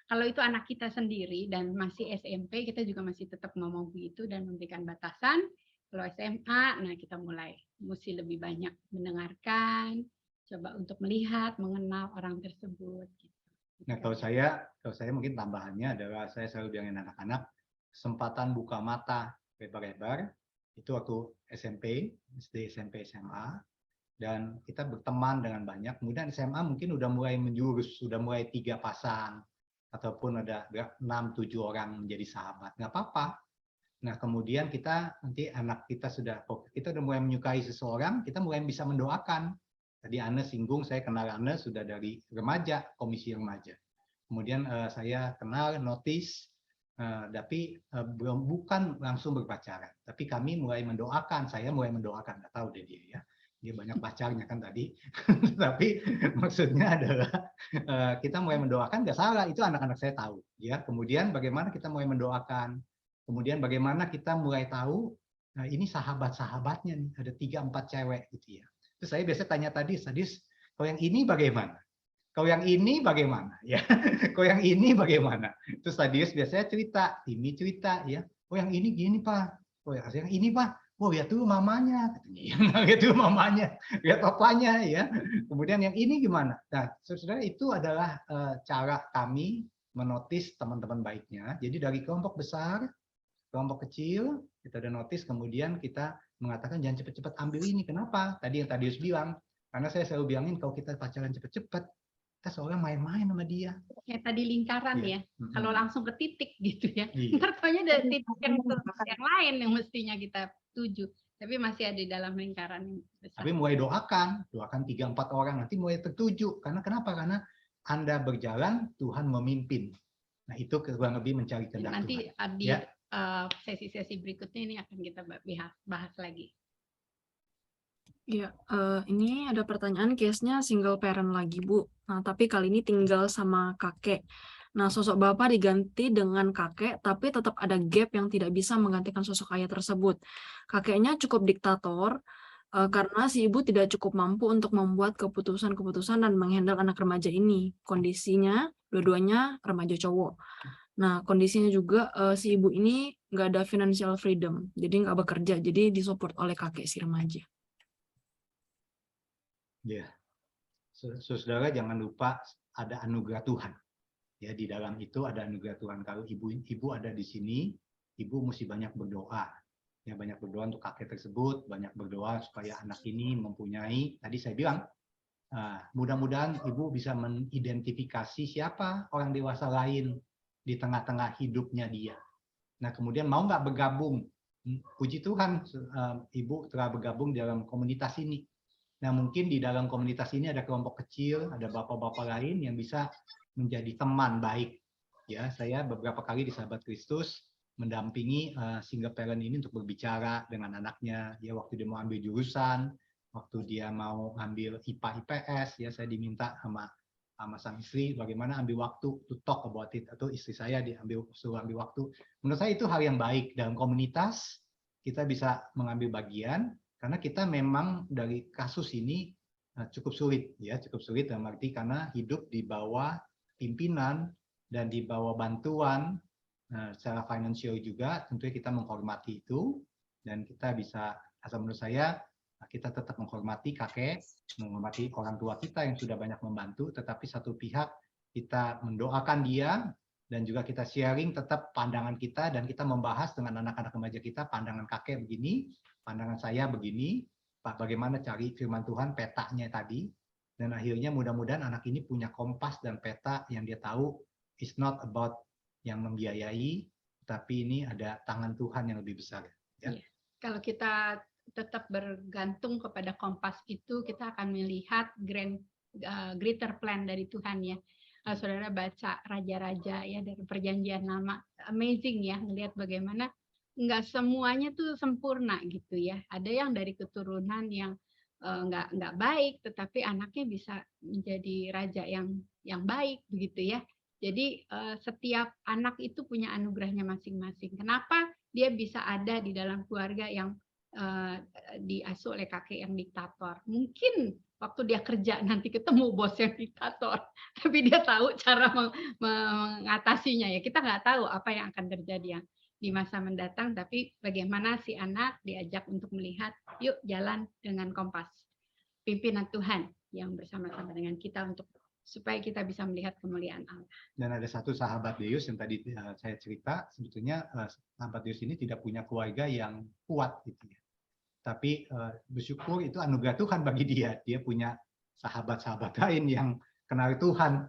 Kalau itu anak kita sendiri dan masih SMP, kita juga masih tetap ngomong begitu dan memberikan batasan. Kalau SMA, nah kita mulai mesti lebih banyak mendengarkan, coba untuk melihat, mengenal orang tersebut. Gitu. Nah, kalau saya mungkin tambahannya adalah saya selalu bilangin anak-anak, kesempatan buka mata lebar-lebar itu waktu SMP, SD, SMP, SMA, dan kita berteman dengan banyak. Kemudian SMA mungkin udah mulai menjurus, sudah mulai 3 pasang, ataupun ada 6-7 orang menjadi sahabat, nggak apa-apa. Nah, kemudian nanti anak kita udah mulai menyukai seseorang, kita mulai bisa mendoakan. Tadi Anne singgung, saya kenal Anne sudah dari remaja, komisi remaja. Kemudian saya kenal, notice, tapi bukan langsung berpacaran. Tapi kami mulai mendoakan, saya mulai mendoakan, nggak tahu deh dia ya. Dia banyak pacarnya kan tadi. Tapi maksudnya adalah kita mulai mendoakan, nggak salah, itu anak-anak saya tahu. Ya, kemudian bagaimana kita mulai mendoakan, kemudian bagaimana kita mulai tahu, nah ini sahabat-sahabatnya nih, ada 3-4 cewek gitu ya. Terus saya biasa tanya tadi, kalau yang ini bagaimana? Kalau yang ini bagaimana? Ya, kalau yang ini bagaimana? Terus Tadius biasanya cerita, ini cerita ya. Oh yang ini gini Pak. Oh yang ini Pak. Oh ya tuh mamanya. Lihat tuh mamanya, lihat papanya ya. Kemudian yang ini gimana? Nah, saudara itu adalah cara kami menotis teman-teman baiknya. Jadi dari kelompok besar, kelompok kecil, kita udah notis, kemudian kita mengatakan jangan cepat-cepat ambil ini. Kenapa? Tadi yang Tadius bilang. Karena saya selalu bilangin kalau kita pacaran cepat-cepat, kita seorang main-main sama dia. Kayak tadi lingkaran ya. Kalau langsung ke titik gitu ya. Iya. Ntar taunya ada titik yang lain yang mestinya kita tuju. Tapi masih ada di dalam lingkaran yang besar. Tapi mulai doakan 3-4 orang, nanti mulai tertuju. Karena kenapa? Karena Anda berjalan, Tuhan memimpin. Nah itu kurang lebih mencari kehendak Nanti Tuhan. di Ya. sesi-sesi berikutnya ini akan kita bahas lagi. Ya, ini ada pertanyaan case-nya single parent lagi, Bu. Nah, tapi kali ini tinggal sama kakek. Nah, sosok bapak diganti dengan kakek, tapi tetap ada gap yang tidak bisa menggantikan sosok ayah tersebut. Kakeknya cukup diktator, karena si ibu tidak cukup mampu untuk membuat keputusan-keputusan dan menghandle anak remaja ini. Kondisinya, dua-duanya remaja cowok. Nah, kondisinya juga si ibu ini nggak ada financial freedom, jadi nggak bekerja, jadi disupport oleh kakek si remaja. Ya, saudara jangan lupa ada anugerah Tuhan. Ya, di dalam itu ada anugerah Tuhan. Kalau ibu ada di sini, ibu mesti banyak berdoa. Ya, banyak berdoa untuk kakek tersebut, banyak berdoa supaya anak ini mempunyai. Tadi saya bilang, mudah-mudahan ibu bisa mengidentifikasi siapa orang dewasa lain di tengah-tengah hidupnya dia. Nah, kemudian mau nggak bergabung? Puji Tuhan, ibu telah bergabung dalam komunitas ini. Nah, mungkin di dalam komunitas ini ada kelompok kecil, ada bapak-bapak lain yang bisa menjadi teman baik. Ya, saya beberapa kali di Sahabat Kristus mendampingi single parent ini untuk berbicara dengan anaknya. Ya, waktu dia mau ambil jurusan, waktu dia mau ambil IPA IPS, ya saya diminta sama sang istri bagaimana ambil waktu to talk about it, atau istri saya suruh ambil waktu. Menurut saya itu hal yang baik dalam komunitas. Kita bisa mengambil bagian. Karena kita memang dari kasus ini cukup sulit, ya cukup sulit dalam arti karena hidup di bawah pimpinan dan di bawah bantuan secara finansial juga, tentunya kita menghormati itu dan kita bisa, asal menurut saya kita tetap menghormati kakek, menghormati orang tua kita yang sudah banyak membantu, tetapi satu pihak kita mendoakan dia dan juga kita sharing tetap pandangan kita dan kita membahas dengan anak-anak remaja kita pandangan kakek begini. Pandangan saya begini, Pak, bagaimana cari firman Tuhan, petanya tadi, dan akhirnya mudah-mudahan anak ini punya kompas dan peta yang dia tahu is not about yang membiayai, tapi ini ada tangan Tuhan yang lebih besar. Ya. Kalau kita tetap bergantung kepada kompas itu, kita akan melihat greater plan dari Tuhan ya. Saudara baca raja-raja ya dari Perjanjian Lama, amazing ya, melihat bagaimana nggak semuanya tuh sempurna gitu ya. Ada yang dari keturunan yang nggak baik, tetapi anaknya bisa menjadi raja yang baik begitu ya. Jadi setiap anak itu punya anugerahnya masing-masing. Kenapa dia bisa ada di dalam keluarga yang diasuh oleh kakek yang diktator? Mungkin waktu dia kerja nanti ketemu bos yang diktator, tapi dia tahu cara mengatasinya ya. Kita nggak tahu apa yang akan terjadi di masa mendatang, tapi bagaimana si anak diajak untuk melihat, yuk jalan dengan kompas pimpinan Tuhan yang bersama-sama dengan kita untuk supaya kita bisa melihat kemuliaan Allah. Dan ada satu sahabat Deus yang tadi saya cerita, sebetulnya sahabat Deus ini tidak punya keluarga yang kuat gitu ya. Tapi bersyukur itu anugerah Tuhan bagi dia. Dia punya sahabat-sahabat lain yang kenal Tuhan.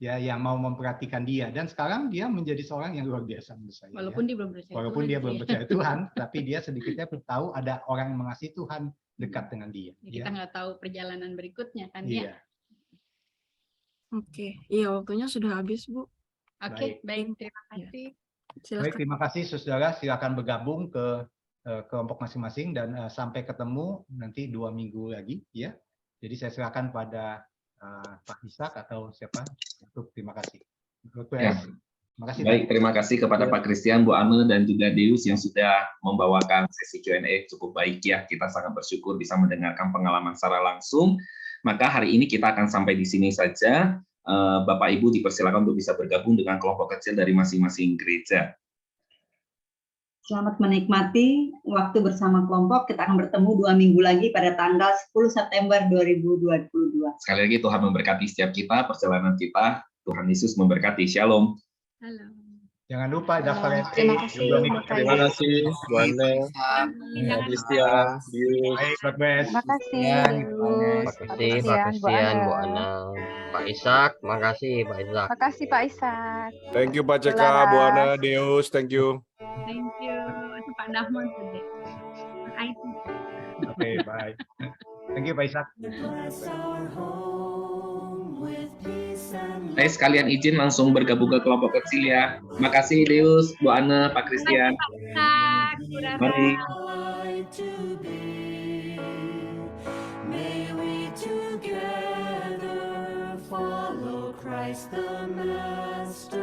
Ya, yang mau memperhatikan dia, dan sekarang dia menjadi seorang yang luar biasa menurut saya. Walaupun dia belum percaya. Walaupun dia belum percaya Tuhan, tapi dia sedikitnya tahu ada orang yang mengasihi Tuhan dekat dengan dia. Kita nggak tahu perjalanan berikutnya kan ya. Oke, iya waktunya sudah habis Bu. Oke, baik terima kasih. Baik, Silakan. terima kasih saudara. Silakan bergabung ke kelompok masing-masing dan sampai ketemu nanti 2 minggu lagi ya. Jadi saya silakan pada Pak Ishak atau siapa untuk terima kasih. Ya. Terima kasih. Baik, terima kasih kepada Ya. Pak Christian, Bu Ane, dan juga Deus yang sudah membawakan sesi Q&A cukup baik ya. Kita sangat bersyukur bisa mendengarkan pengalaman secara langsung. Maka hari ini kita akan sampai di sini saja. Bapak Ibu dipersilakan untuk bisa bergabung dengan kelompok kecil dari masing-masing gereja. Selamat menikmati waktu bersama kelompok. Kita akan bertemu 2 minggu lagi pada tanggal 10 September 2022. Sekali lagi Tuhan memberkati setiap kita, perjalanan kita. Tuhan Yesus memberkati. Shalom. Halo. Jangan lupa daftar Terima kasih, Bapak Terima Ibu. kasih, Bu Ane, Jangan Christian, Dius. Baik, God bless. Terima kasih, Ya, Deus, Pak Pak Kristi, Pak Christian, Bu Bu Ana, Pak Ishak, makasih Pak Ishak. Makasih Pak Ishak. Thank you Pak CK, Selaras. Bu Ana, Deus, thank you. Thank you. Itu Pak Dahmon today. Oke, bye. Thank you, Pak Ishak. Saya sekalian izin langsung bergabung ke kelompok kecil ya. Makasih Deus, Bu Ane, Pak Christian. Mari. May we together follow Christ the Master.